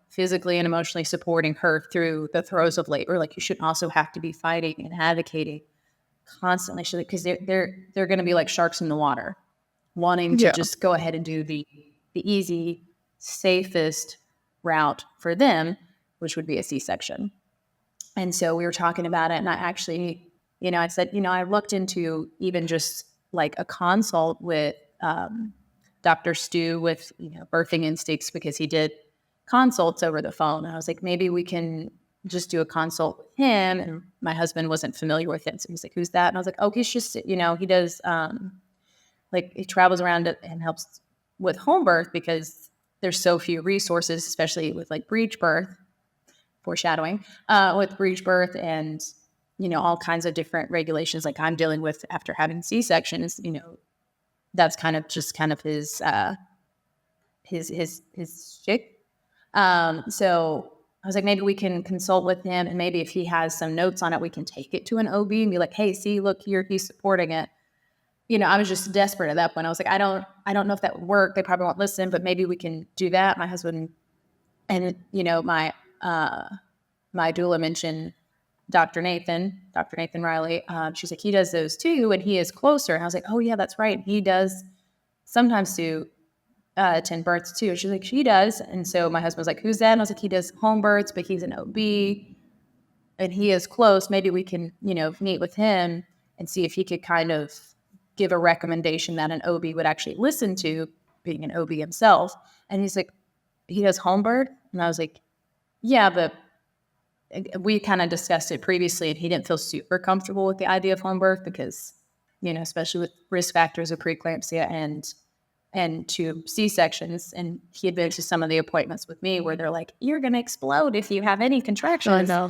physically and emotionally supporting her through the throes of labor. Like, you should also have to be fighting and advocating constantly. She's like, because they're going to be like sharks in the water, wanting to just go ahead and do the easy, safest route for them, which would be a C-section. And so we were talking about it, and I actually, I said, I looked into even just like a consult with Dr. Stu with, birthing instincts, because he did consults over the phone. And I was like, maybe we can just do a consult with him. And my husband wasn't familiar with him. So he's like, who's that? And I was like, oh, he's just, he does, he travels around and helps with home birth, because there's so few resources, especially with like breech birth, foreshadowing, with breech birth and, all kinds of different regulations like I'm dealing with after having C-sections. That's kind of his shtick. So I was like, maybe we can consult with him, and maybe if he has some notes on it, we can take it to an OB and be like, hey, see, look here, he's supporting it. I was just desperate at that point. I was like, I don't know if that would work. They probably won't listen, but maybe we can do that. My husband and, my doula mentioned Dr. Nathan Riley. She's like, he does those too, and he is closer. And I was like, oh yeah, that's right. He does sometimes do 10 births too. And she's like, she does. And so my husband was like, who's that? And I was like, he does home births, but he's an OB and he is close. Maybe we can, meet with him and see if he could kind of give a recommendation that an OB would actually listen to, being an OB himself. And he's like, he does home birth? And I was like, yeah, but we kind of discussed it previously, and he didn't feel super comfortable with the idea of home birth because, especially with risk factors of preeclampsia and 2 C-sections. And he had been to some of the appointments with me where they're like, you're going to explode if you have any contractions. I know.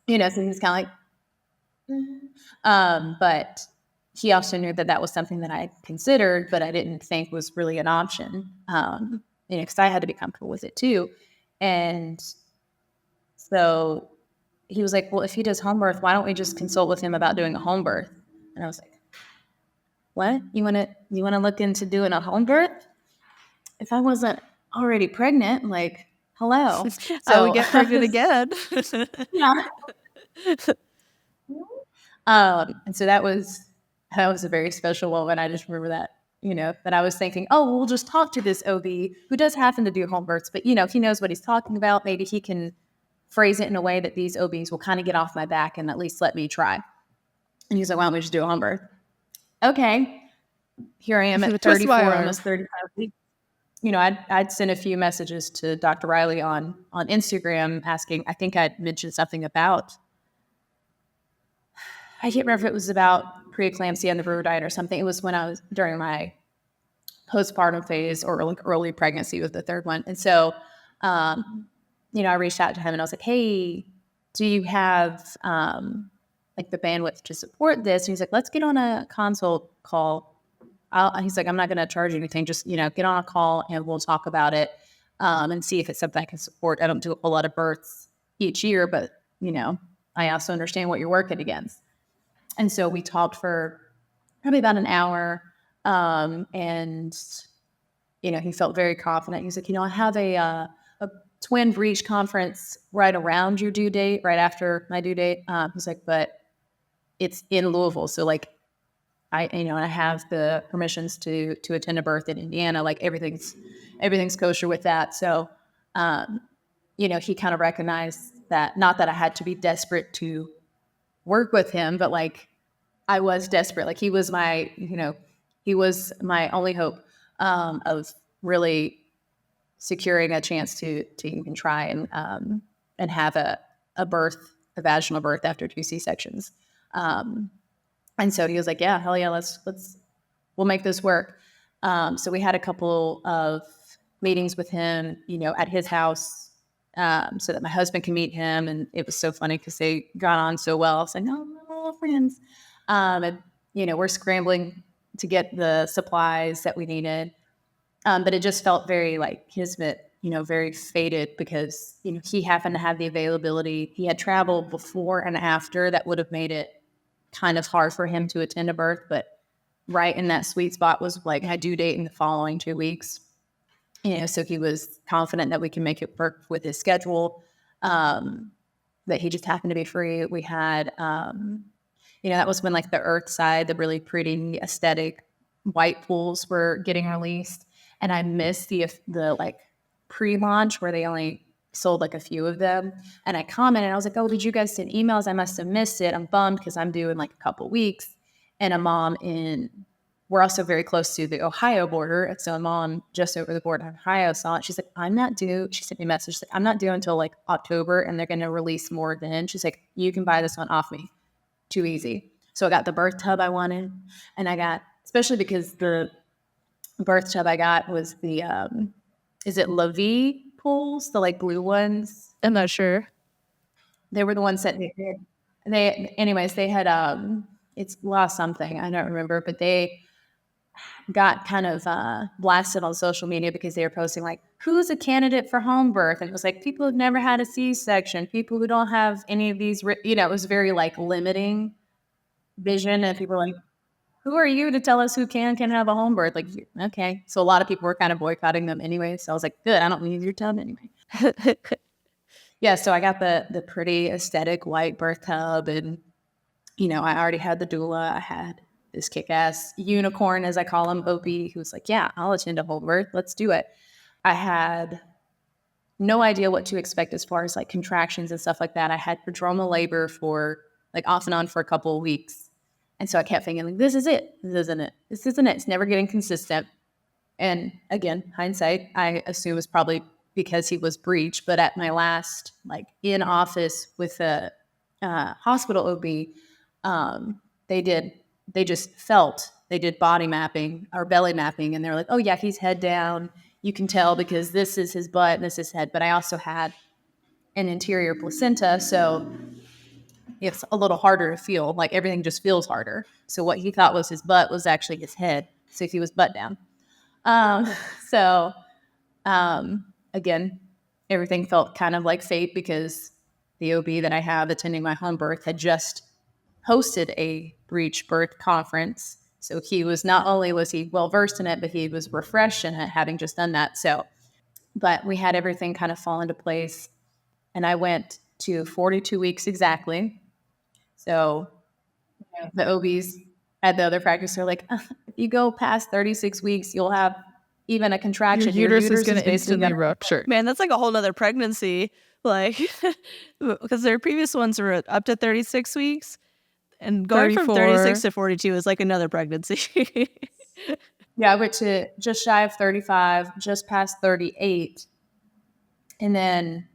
So he's kind of like, but he also knew that was something that I considered, but I didn't think was really an option, because I had to be comfortable with it too. And so he was like, well, if he does home birth, why don't we just consult with him about doing a home birth? And I was like, what? You want to look into doing a home birth? If I wasn't already pregnant, like, hello. So I would get pregnant again. Yeah. And so that was a very special moment. I just remember that, that I was thinking, oh, we'll just talk to this OB who does happen to do home births, but, he knows what he's talking about. Maybe he can phrase it in a way that these OBs will kind of get off my back and at least let me try. And he's like, why don't we just do a home birth? Okay. Here I am at 34, almost 35 weeks. I'd sent a few messages to Dr. Riley on Instagram asking, I think I'd mentioned something about, I can't remember if it was about preeclampsia and the brewer diet or something. It was when I was during my postpartum phase or early pregnancy with the third one. And so, I reached out to him and I was like, hey, do you have like the bandwidth to support this? And he's like, let's get on a consult call. He's like, I'm not going to charge you anything. Just, get on a call and we'll talk about it and see if it's something I can support. I don't do a lot of births each year, but, I also understand what you're working against. And so we talked for probably about an hour. And, he felt very confident. He's like, I have a twin breech conference right around your due date, right after my due date. He's like, but it's in Louisville. So like, I have the permissions to attend a birth in Indiana. Like everything's kosher with that. So, he kind of recognized that, not that I had to be desperate to work with him, but like I was desperate. Like he was my only hope of really securing a chance to even try and have a vaginal birth after 2 C-sections. And so he was like, yeah, hell yeah, we'll make this work. So we had a couple of meetings with him, at his house, so that my husband can meet him. And it was so funny because they got on so well. I was like, no, we're all friends. And, we're scrambling to get the supplies that we needed. But it just felt very like kismet, very fated because, he happened to have the availability. He had traveled before and after that would have made it kind of hard for him to attend a birth. But right in that sweet spot was like my due date in the following 2 weeks. So he was confident that we can make it work with his schedule, that he just happened to be free. We had, that was when like the Earthside, the really pretty aesthetic white pools were getting released. And I missed the like pre-launch where they only sold like a few of them. And I commented, I was like, oh, did you guys send emails? I must have missed it. I'm bummed because I'm due in like a couple weeks. And a mom we're also very close to the Ohio border. So a mom just over the border in Ohio saw it. She's like, I'm not due. She sent me a message. She's like, I'm not due until like October and they're going to release more then. She's like, you can buy this one off me. Too easy. So I got the birth tub I wanted. And I got, especially because the birth tub I got was the, is it La Vie pools? The like blue ones? I'm not sure. They were the ones that they had, it's lost something. I don't remember, but they got kind of blasted on social media because they were posting like, who's a candidate for home birth? And it was like people who've never had a C-section, people who don't have any of these, it was very like limiting vision. And people were like, who are you to tell us who can have a home birth? Like, okay. So a lot of people were kind of boycotting them anyway. So I was like, good, I don't need your tub anyway. Yeah, so I got the pretty aesthetic white birth tub and, I already had the doula. I had this kick-ass unicorn, as I call him, OB, who's like, yeah, I'll attend a home birth. Let's do it. I had no idea what to expect as far as like contractions and stuff like that. I had prodromal labor for like off and on for a couple of weeks. And so I kept thinking, like, this is it. This isn't it. This isn't it. It's never getting consistent. And again, hindsight, I assume is probably because he was Breech. But at my last, like, in office with a hospital OB, they did body mapping or belly mapping. And they're like, oh, yeah, he's head down. You can tell because this is his butt and this is his head. But I also had an interior placenta. So it's a little harder to feel. Like everything just feels harder. So what he thought was his butt was actually his head. So he was butt down. Again, everything felt kind of like fate because the OB that I have attending my home birth had just hosted a Breech birth conference. So he was, not only was he well versed in it, but he was refreshed in it, having just done that. So, but we had everything kind of fall into place. And I went to 42 weeks exactly. So the OBs at the other practice are like, if you go past 36 weeks, you'll have even a contraction. Your uterus is going to instantly rupture. Man, that's like a whole nother pregnancy. Like, because their previous ones were up to 36 weeks. And going 34. From 36 to 42 is like another pregnancy. Yeah, I went to just shy of 35, just past 38. And then,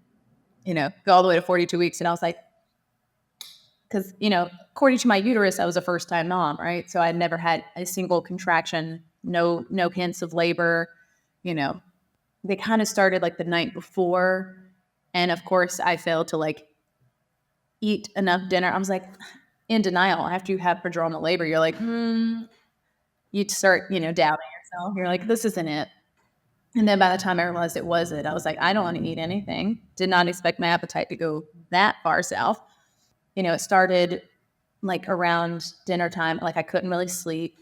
go all the way to 42 weeks. And I was like, because, according to my uterus, I was a first-time mom, right? So I had never had a single contraction, no hints of labor. They kind of started like the night before. And of course, I failed to like eat enough dinner. I was like in denial after you have prodromal labor. You're like, you start, doubting yourself. You're like, this isn't it. And then by the time I realized it was it, I was like, I don't want to eat anything. Did not expect my appetite to go that far south. It started like around dinner time. Like I couldn't really sleep.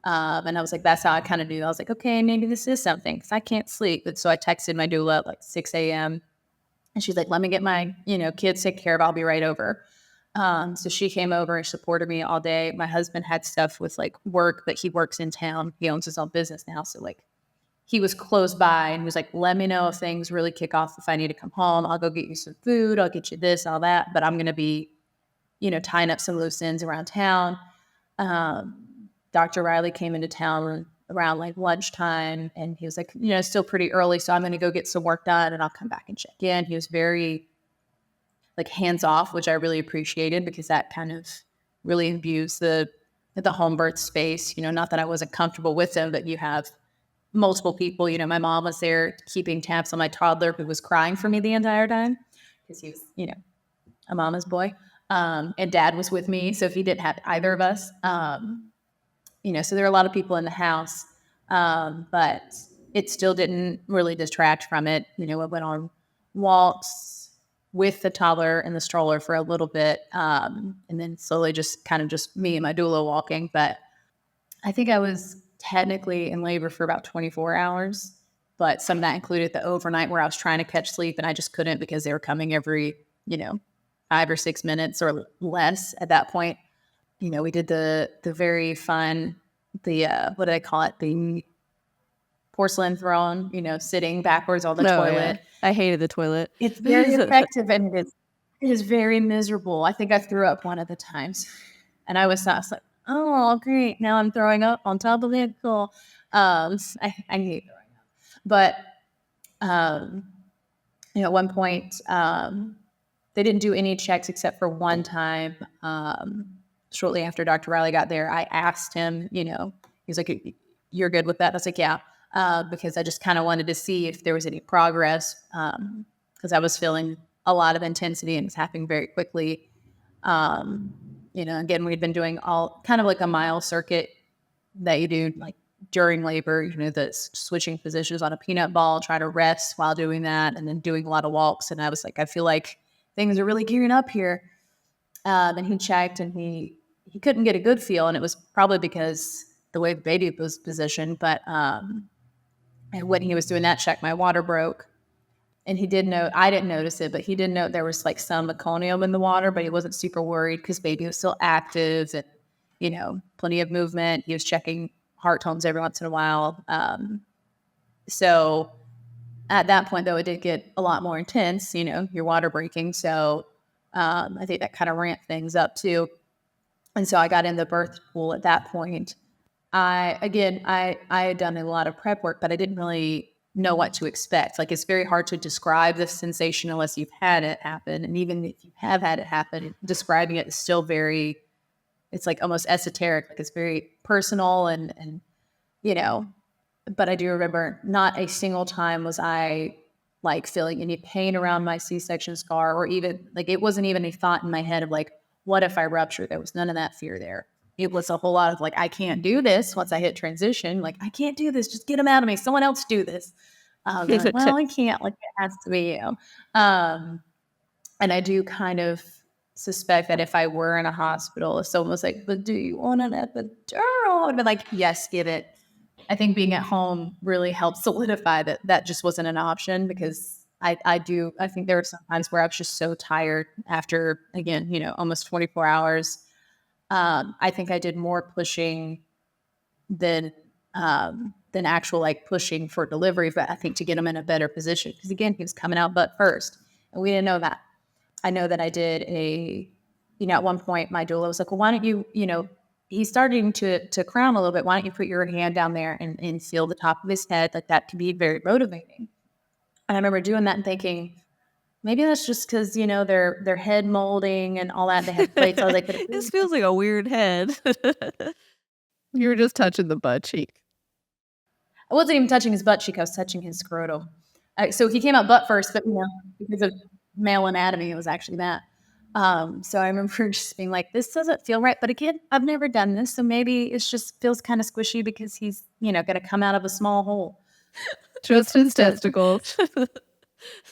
And I was like, that's how I kind of knew. I was like, okay, maybe this is something because I can't sleep. And so I texted my doula at like 6 a.m. And she's like, let me get my, kids taken care of. I'll be right over. So she came over and supported me all day. My husband had stuff with like work, but he works in town. He owns his own business now. So like he was close by and he was like, let me know if things really kick off, if I need to come home. I'll go get you some food. I'll get you this, all that. But I'm going to be, tying up some loose ends around town. Dr. Riley came into town around like lunchtime and he was like, it's still pretty early. So I'm going to go get some work done and I'll come back and check in. He was very like hands off, which I really appreciated because that kind of really imbues the home birth space. Not that I wasn't comfortable with them, but you have, multiple people. You know, my mom was there keeping tabs on my toddler who was crying for me the entire time because he was, you know, a mama's boy. And dad was with me. So if he didn't have either of us, you know, so there are a lot of people in the house, but it still didn't really detract from it. You know, I went on walks with the toddler and the stroller for a little bit, and then slowly just kind of just me and my doula walking. But I think I was technically in labor for about 24 hours, but some of that included the overnight where I was trying to catch sleep and I just couldn't because they were coming every, you know, 5 or 6 minutes or less at that point. You know, we did the very fun, what do they call it? The porcelain throne, you know, sitting backwards on the toilet. Yeah. I hated the toilet. It's very effective and it is very miserable. I think I threw up one of the times and I was like, oh, great. Now I'm throwing up on top of it. Cool. I hate throwing up. But, you know, at one point, they didn't do any checks except for one time. Shortly after Dr. Riley got there, I asked him, you know, he's like, you're good with that? I was like, yeah, because I just kind of wanted to see if there was any progress because I was feeling a lot of intensity and it's happening very quickly. You know, again, we'd been doing all kind of like a mile circuit that you do like during labor, you know, the switching positions on a peanut ball, try to rest while doing that, and then doing a lot of walks. And I was like, I feel like things are really gearing up here. And he checked and he couldn't get a good feel. And it was probably because the way the baby was positioned. But and when he was doing that check, my water broke. And he did note, I didn't notice it, but he did note there was like some meconium in the water, but he wasn't super worried because baby was still active and, you know, plenty of movement. He was checking heart tones every once in a while. So at that point, though, it did get a lot more intense, you know, your water breaking. So I think that kind of ramped things up too. And so I got in the birth pool at that point. I had done a lot of prep work, but I didn't really know what to expect. Like, it's very hard to describe the sensation unless you've had it happen. And even if you have had it happen, describing it is still very, it's like almost esoteric. Like, it's very personal and, you know, but I do remember not a single time was I like feeling any pain around my C-section scar, or even like, it wasn't even a thought in my head of like, what if I rupture? There was none of that fear there. It was a whole lot of like, I can't do this once I hit transition. Like, I can't do this. Just get them out of me. Someone else do this. Like, well, I can't. Like, it has to be you. And I do kind of suspect that if I were in a hospital, if someone was like, but do you want an epidural? I'd be like, yes, give it. I think being at home really helped solidify that just wasn't an option, because I think there were some times where I was just so tired after, again, you know, almost 24 hours. I think I did more pushing than actual like pushing for delivery, but I think to get him in a better position, because again, he was coming out butt first and we didn't know that. I know that I did at one point my doula was like, well, why don't you, you know, he's starting to crown a little bit. Why don't you put your hand down there and feel the top of his head? Like, that can be very motivating. And I remember doing that and thinking, maybe that's just because, you know, their head molding and all that. They have plates. I was like, this feels like a weird head. You were just touching the butt cheek. I wasn't even touching his butt cheek. I was touching his scrotum. So he came out butt first, but, you know, because of male anatomy, it was actually that. So I remember just being like, this doesn't feel right. But again, I've never done this. So maybe it just feels kind of squishy because he's, you know, going to come out of a small hole. Just his testicles.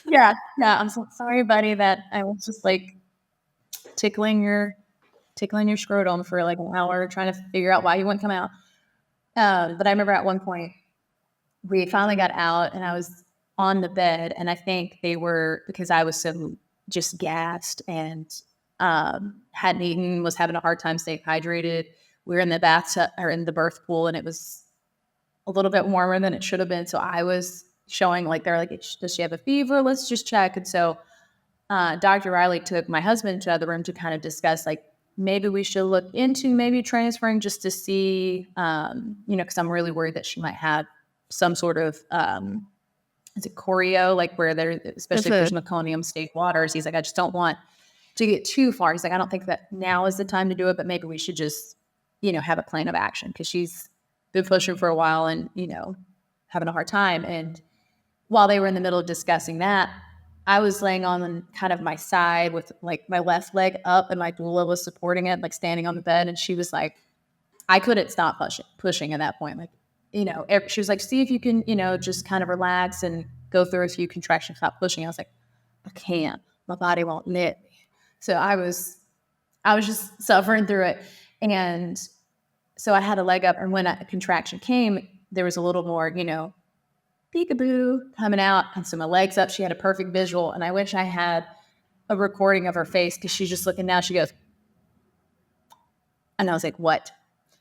Yeah. I'm so sorry, buddy, that I was just like tickling your scrotum for like an hour trying to figure out why he wouldn't come out. But I remember at one point we finally got out and I was on the bed, and I think they were, because I was so just gassed and hadn't eaten, was having a hard time staying hydrated. We were in the bathtub or in the birth pool, and it was a little bit warmer than it should have been. So I was showing, like, they're like, does she have a fever? Let's just check. And so Dr. Riley took my husband to the other room to kind of discuss, like, maybe we should look into maybe transferring just to see, you know, because I'm really worried that she might have some sort of, is it choreo, like where they're, especially if there's meconium state waters. He's like, I just don't want to get too far. He's like, I don't think that now is the time to do it, but maybe we should just, you know, have a plan of action, because she's been pushing for a while and, you know, having a hard time. And while they were in the middle of discussing that, I was laying on kind of my side with like my left leg up, and my doula was supporting it, like standing on the bed. And she was like, I couldn't stop pushing at that point. Like, she was like, see if you can, just kind of relax and go through a few contractions, stop pushing. I was like, I can't. My body won't let me. So I was just suffering through it. And so I had a leg up, and when a contraction came, there was a little more, peekaboo coming out. And so my leg's up. She had a perfect visual. And I wish I had a recording of her face, because she's just looking down. She goes, and I was like, what?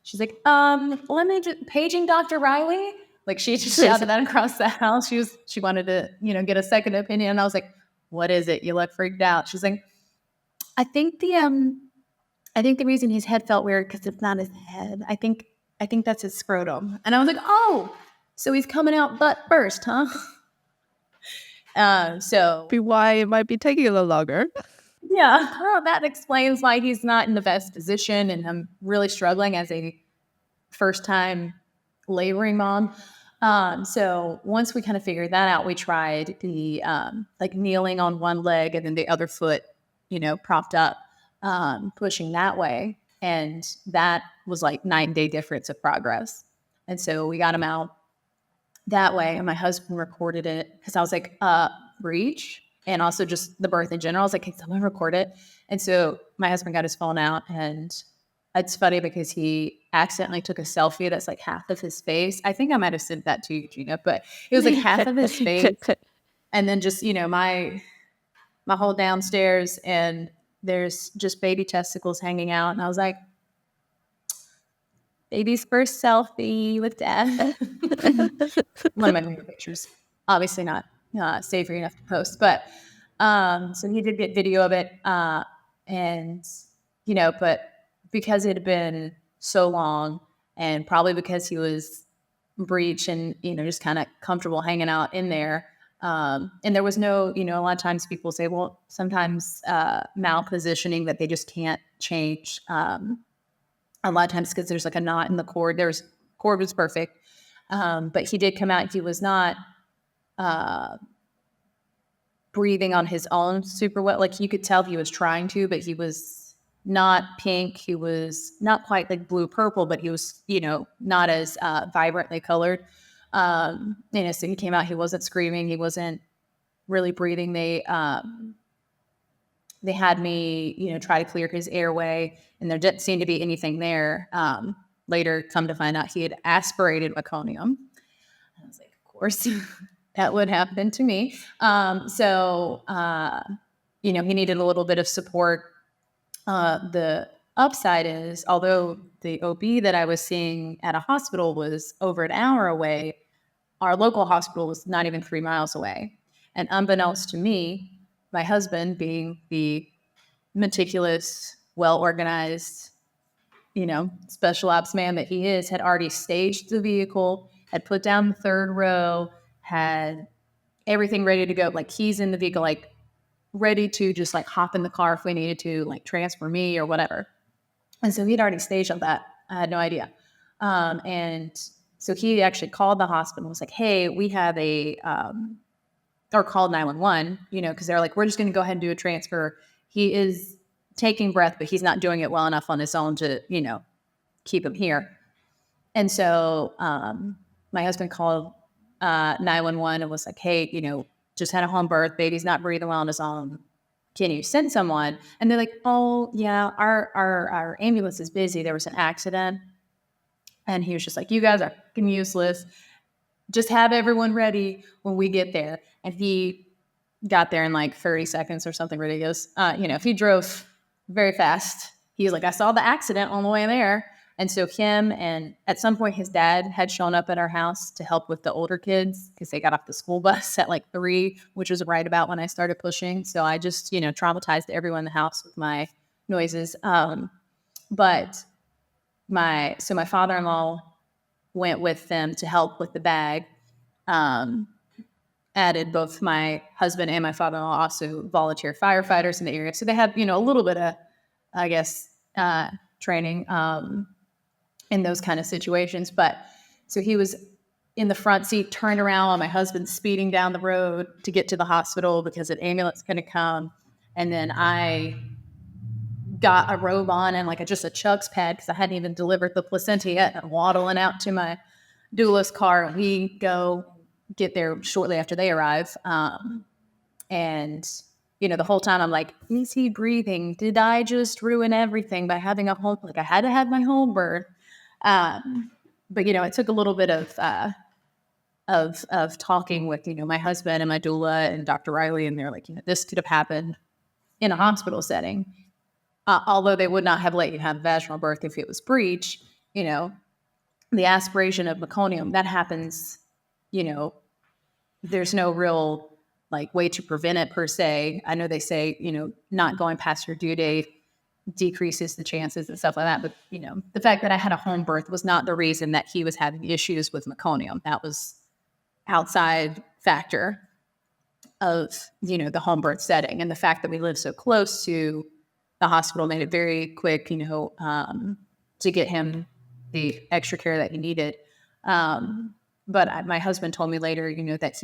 She's like, let me just paging Dr. Riley. Like, she just shouted that across the house. She wanted to, get a second opinion. And I was like, what is it? You look freaked out. She's like, I think the reason his head felt weird because it's not his head. I think that's his scrotum. And I was like, oh, so he's coming out butt first, huh? So Be why it might be taking a little longer. Yeah, well, that explains why he's not in the best position, and I'm really struggling as a first-time laboring mom. So once we kind of figured that out, we tried the like kneeling on one leg and then the other foot, propped up, pushing that way, and that was like night and day difference of progress. And so we got him out that way, and my husband recorded it because I was like, Breech. And also just the birth in general. I was like, can someone record it? And so my husband got his phone out, and it's funny because he accidentally took a selfie that's like half of his face. I think I might have sent that to you, Gina, but it was like half of his face. And then just, my whole downstairs, and there's just baby testicles hanging out. And I was like, baby's first selfie with dad. One of my favorite pictures. Obviously not savory enough to post, but so he did get video of it, and but because it had been so long, and probably because he was breech and just kind of comfortable hanging out in there, and there was no, a lot of times people say, well, sometimes malpositioning that they just can't change, a lot of times because there's like a knot in the cord. Cord was perfect, but he did come out. He was not breathing on his own super well. Like, you could tell he was trying to, but he was not pink. He was not quite like blue purple, but he was, not as vibrantly colored. So he came out, he wasn't screaming. He wasn't really breathing. They had me, try to clear his airway, and there didn't seem to be anything there. Later, come to find out, he had aspirated meconium. And I was like, of course, that would happen to me. He needed a little bit of support. The upside is, although the OB that I was seeing at a hospital was over an hour away, our local hospital was not even 3 miles away. And unbeknownst to me, my husband, being the meticulous, well-organized, special ops man that he is, had already staged the vehicle, had put down the third row, had everything ready to go, like keys in the vehicle, like ready to just like hop in the car if we needed to, like transfer me or whatever. And so he'd already staged all that. I had no idea. And so he actually called the hospital and was like, hey, we have or called 911, because they're like, we're just going to go ahead and do a transfer. He is taking breath, but he's not doing it well enough on his own to, keep him here. And so my husband called 911 and was like, hey, just had a home birth, baby's not breathing well on his own. Can you send someone? And they're like, oh yeah, our ambulance is busy. There was an accident. And he was just like, you guys are fucking useless. Just have everyone ready when we get there. And he got there in like 30 seconds or something ridiculous. He drove very fast. He was like, I saw the accident on the way there. And so him, and at some point his dad had shown up at our house to help with the older kids because they got off the school bus at like 3, which was right about when I started pushing. So I just, traumatized everyone in the house with my noises. But my father-in-law went with them to help with the bag. Added both my husband and my father-in-law, also volunteer firefighters in the area. So they had, a little bit of, I guess, training in those kind of situations. But so he was in the front seat, turned around while my husband's speeding down the road to get to the hospital because an ambulance couldn't come. And then I got a robe on and like just a Chuck's pad because I hadn't even delivered the placenta yet. And I'm waddling out to my doula's car, and we get there shortly after they arrive. And the whole time I'm like, is he breathing? Did I just ruin everything by having a home? Like I had to have my home birth. But it took a little bit of talking with my husband and my doula and Dr. Riley, and they're like, this could have happened in a hospital setting. Although they would not have let you have vaginal birth if it was breech, the aspiration of meconium, that happens, there's no real like way to prevent it per se. I know they say, not going past your due date decreases the chances and stuff like that. But, the fact that I had a home birth was not the reason that he was having issues with meconium. That was outside factor of, the home birth setting. And the fact that we live so close to the hospital made it very quick, to get him the extra care that he needed. But my husband told me later, that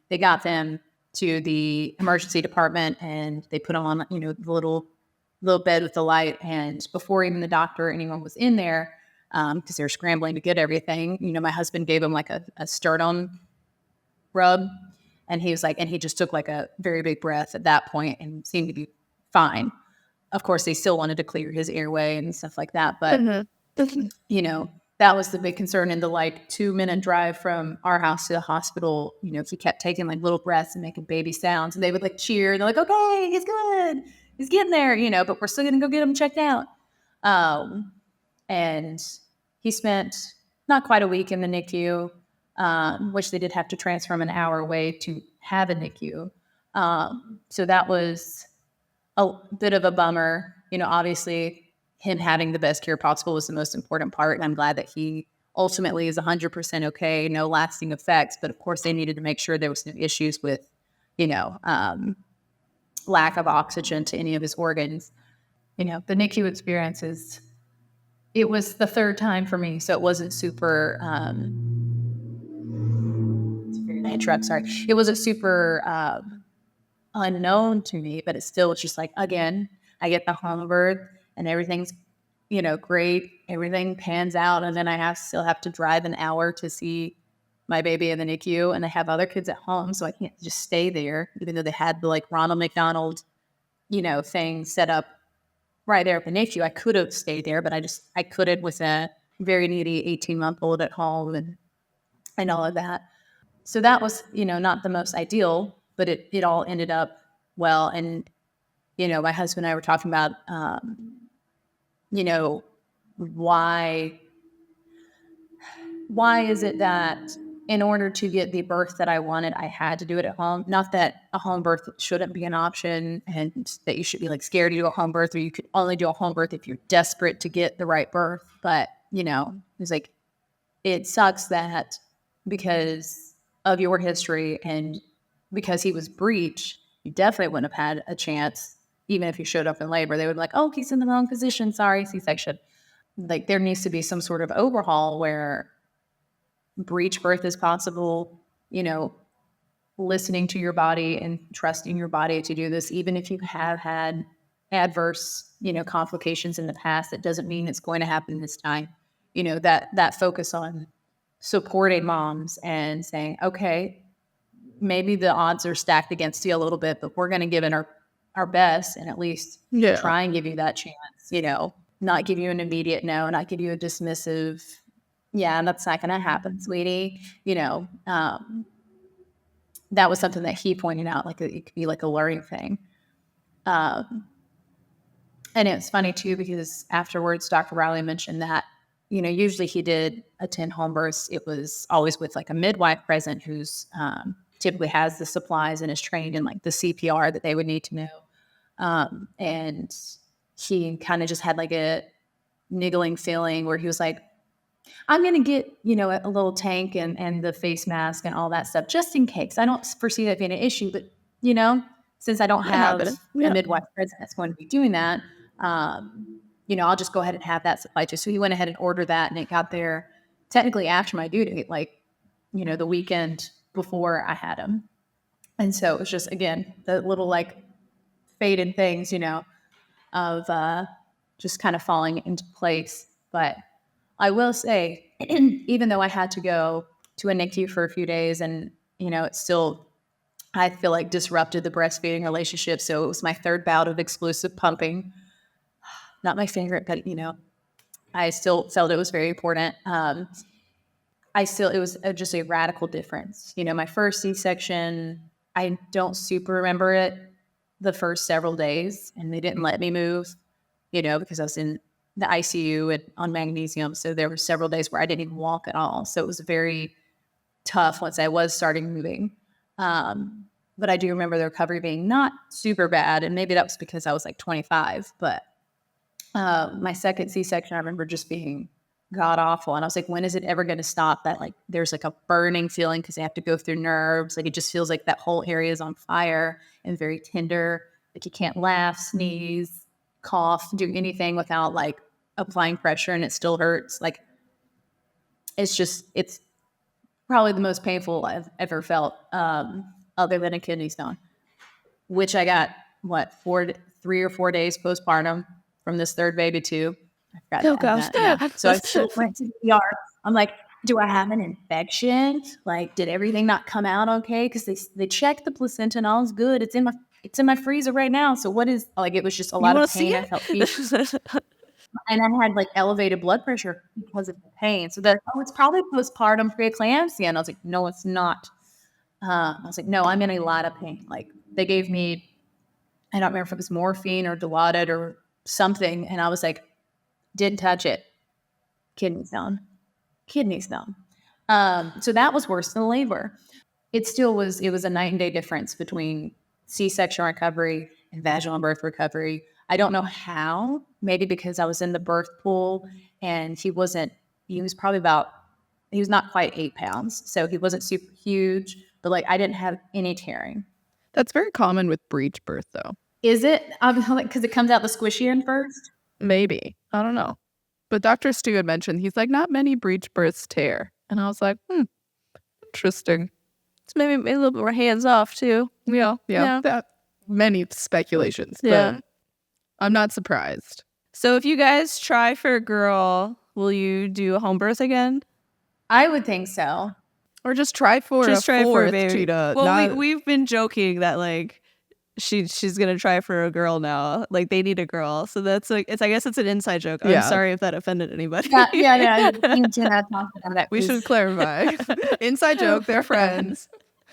they got them to the emergency department and they put him on, the little bed with the light. And before even the doctor or anyone was in there, because they were scrambling to get everything, my husband gave him like a sternum rub. And he was like, and he just took like a very big breath at that point and seemed to be fine. Of course, they still wanted to clear his airway and stuff like that. But, that was the big concern. In the like 2-minute drive from our house to the hospital, he kept taking like little breaths and making baby sounds, and they would like cheer. And they're like, okay, he's good. He's getting there, but we're still going to go get him checked out. And he spent not quite a week in the NICU, which they did have to transfer him an hour away to have a NICU. So that was a bit of a bummer. Obviously him having the best care possible was the most important part. And I'm glad that he ultimately is 100% okay, no lasting effects. But of course they needed to make sure there was no issues with, lack of oxygen to any of his organs. The NICU experience it was the third time for me. So it wasn't super, it wasn't super unknown to me, but it's still just like, again, I get the home birth and everything's, great. Everything pans out. And then I still have to drive an hour to see my baby in the NICU, and I have other kids at home. So I can't just stay there, even though they had the like Ronald McDonald, thing set up right there at the NICU. I could have stayed there, but I couldn't with a very needy 18-month-old at home and all of that. So that was, not the most ideal, but it all ended up well. And, my husband and I were talking about, why is it that in order to get the birth that I wanted, I had to do it at home? Not that a home birth shouldn't be an option and that you should be like scared to do a home birth, or you could only do a home birth if you're desperate to get the right birth. But, it's like, it sucks that because of your history and because he was breech, you definitely wouldn't have had a chance. Even if you showed up in labor, they would be like, oh, he's in the wrong position. Sorry, C-section. Like there needs to be some sort of overhaul where breech birth is possible, listening to your body and trusting your body to do this. Even if you have had adverse, complications in the past, that doesn't mean it's going to happen this time. That focus on supporting moms and saying, okay, maybe the odds are stacked against you a little bit, but we're going to give it our best and at least try and give you that chance, not give you an immediate no, not give you a dismissive, yeah, that's not going to happen, sweetie. That was something that he pointed out, like it could be like a learning thing. And it's funny too, because afterwards, Dr. Riley mentioned that, usually he did attend home births. It was always with like a midwife present who's typically has the supplies and is trained in like the CPR that they would need to know. And he kind of just had like a niggling feeling where he was like, I'm going to get, a little tank and the face mask and all that stuff, just in case. I don't foresee that being an issue, but, since I don't have a midwife present that's going to be doing that, I'll just go ahead and have that supply too. So he went ahead and ordered that, and it got there technically after my due date, like the weekend before I had him. And so it was just, again, the little like faded things, of just kind of falling into place. But I will say, even though I had to go to a NICU for a few days and, it still, I feel like disrupted the breastfeeding relationship. So it was my third bout of exclusive pumping. Not my favorite, but, I still felt it was very important. It was just a radical difference. My first C-section, I don't super remember it the first several days, and they didn't let me move, because I was in the ICU and on magnesium. So there were several days where I didn't even walk at all. So it was very tough once I was starting moving. But I do remember the recovery being not super bad. And maybe that was because I was like 25. But my second C-section, I remember just being god awful. And I was like, when is it ever going to stop? That like there's like a burning feeling because they have to go through nerves. Like it just feels like that whole area is on fire and very tender. Like you can't laugh, sneeze, cough, do anything without like applying pressure, and it still hurts. Like it's probably the most painful I've ever felt, other than a kidney stone, which I got 3 or 4 days postpartum from this third baby too. I forgot to add that. Yeah. So I still went to the ER. I'm like, do I have an infection? Like, did everything not come out okay? Because they checked the placenta and all is good. It's in my freezer right now. So what is like? It was just a lot of pain. I felt and I had like elevated blood pressure because of the pain. So it's probably postpartum preeclampsia. And I was like, no, it's not. I was like, no, I'm in a lot of pain. Like they gave me, I don't remember if it was morphine or Dilaudid or something. And I was like, didn't touch it. Kidney stone. So that was worse than labor. It was a night and day difference between C-section recovery and vaginal birth recovery. I don't know how, maybe because I was in the birth pool and he was not quite 8 pounds. So he wasn't super huge, but like I didn't have any tearing. That's very common with breech birth though. Is it? Because it comes out the squishy end first? Maybe. I don't know. But Dr. Stu had mentioned, he's like, not many breech births tear. And I was like, interesting. It's maybe a little bit more hands off too. Yeah. That many speculations. Yeah. But I'm not surprised. So if you guys try for a girl, will you do a home birth again? I would think so. Or just try for a baby. Gina. Well, we've been joking that like she's gonna try for a girl now. Like they need a girl. So that's like I guess it's an inside joke. I'm sorry if that offended anybody. Yeah. Gina talked about that. We should clarify. Inside joke, they're friends.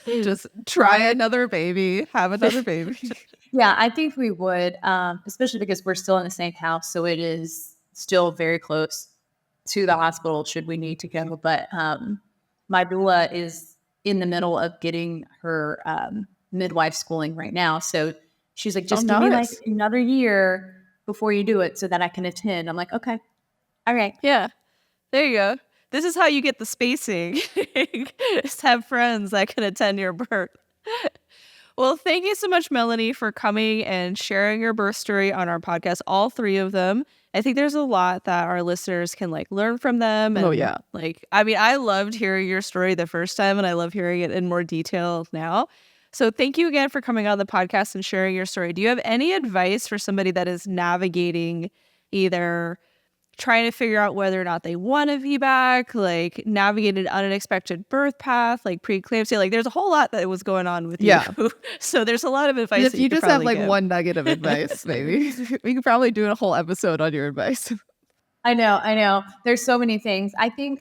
Just try another baby, have another baby. Yeah, I think we would, especially because we're still in the same house. So it is still very close to the hospital should we need to go. But my doula is in the middle of getting her midwife schooling right now. So she's like, just give me like another year before you do it so that I can attend. I'm like, okay. All right. Yeah. There you go. This is how you get the spacing. Just have friends that can attend your birth. Well, thank you so much, Melanie, for coming and sharing your birth story on our podcast, all 3 of them. I think there's a lot that our listeners can like learn from them. And, I loved hearing your story the first time, and I love hearing it in more detail now. So thank you again for coming on the podcast and sharing your story. Do you have any advice for somebody that is navigating either trying to figure out whether or not they want a VBAC, like navigate an unexpected birth path, like preeclampsia? Like there's a whole lot that was going on with you. So there's a lot of advice. If you just have like one nugget of advice, maybe we could probably do a whole episode on your advice. I know. There's so many things. I think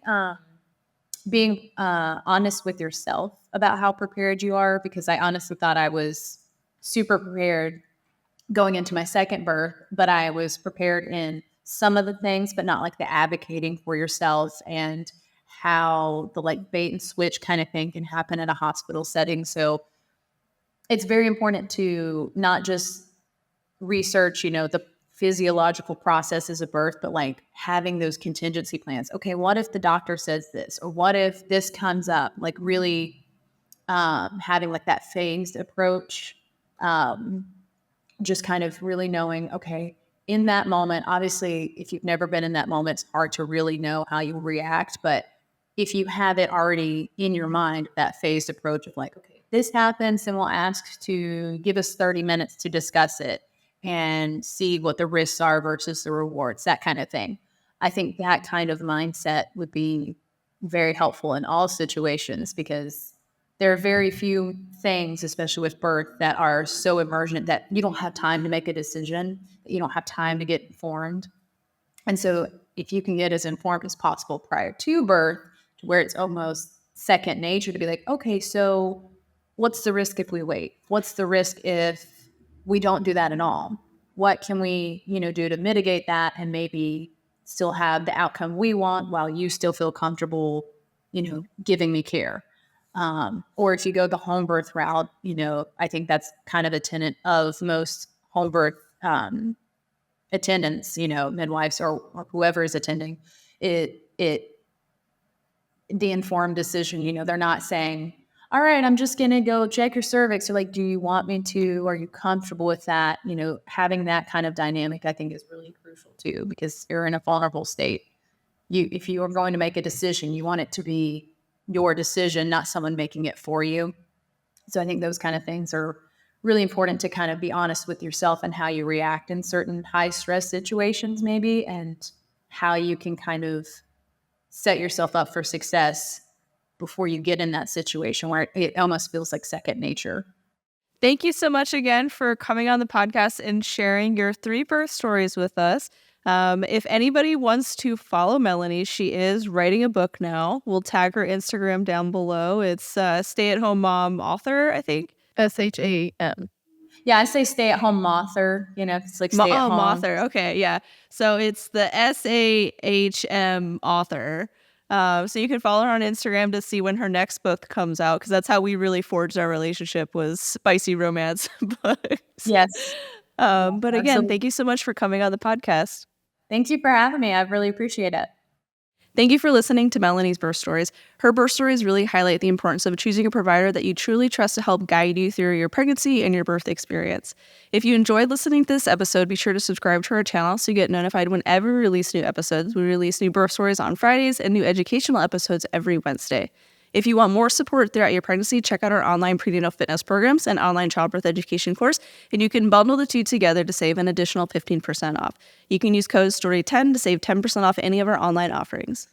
being honest with yourself about how prepared you are, because I honestly thought I was super prepared going into my second birth, but I was prepared in some of the things, but not like the advocating for yourself and how the like bait and switch kind of thing can happen in a hospital setting. So it's very important to not just research, the physiological processes of birth, but like having those contingency plans. Okay, what if the doctor says this, or what if this comes up? Like really having like that phased approach, just kind of really knowing, okay, in that moment, obviously, if you've never been in that moment, it's hard to really know how you react. But if you have it already in your mind, that phased approach of like, okay, this happens, and we'll ask to give us 30 minutes to discuss it and see what the risks are versus the rewards, that kind of thing. I think that kind of mindset would be very helpful in all situations, because there are very few things, especially with birth, that are so emergent that you don't have time to make a decision, that you don't have time to get informed. And so if you can get as informed as possible prior to birth, to where it's almost second nature to be like, okay, so what's the risk if we wait? What's the risk if we don't do that at all? What can we, do to mitigate that and maybe still have the outcome we want while you still feel comfortable, giving me care? Or if you go the home birth route, I think that's kind of a tenet of most home birth attendants, midwives or whoever is attending the informed decision. They're not saying, all right, I'm just going to go check your cervix. They're like, do you want me to? Are you comfortable with that? Having that kind of dynamic, I think, is really crucial too, because you're in a vulnerable state. If you are going to make a decision, you want it to be your decision, not someone making it for you. So I think those kind of things are really important to kind of be honest with yourself and how you react in certain high stress situations maybe, and how you can kind of set yourself up for success before you get in that situation where it almost feels like second nature. Thank you so much again for coming on the podcast and sharing your 3 birth stories with us. If anybody wants to follow Melanie, she is writing a book now. We'll tag her Instagram down below. It's stay-at-home mom author, I think. SHAM. Yeah, I say stay-at-home mother, it's like stay at home. Author. Okay, yeah. So it's the SAHM author. So you can follow her on Instagram to see when her next book comes out, because that's how we really forged our relationship, was spicy romance books. Yes. But again, Absolutely. Thank you so much for coming on the podcast. Thank you for having me. I really appreciate it. Thank you for listening to Melanie's birth stories. Her birth stories really highlight the importance of choosing a provider that you truly trust to help guide you through your pregnancy and your birth experience. If you enjoyed listening to this episode, be sure to subscribe to our channel so you get notified whenever we release new episodes. We release new birth stories on Fridays and new educational episodes every Wednesday. If you want more support throughout your pregnancy, check out our online prenatal fitness programs and online childbirth education course, and you can bundle the two together to save an additional 15% off. You can use code STORY10 to save 10% off any of our online offerings.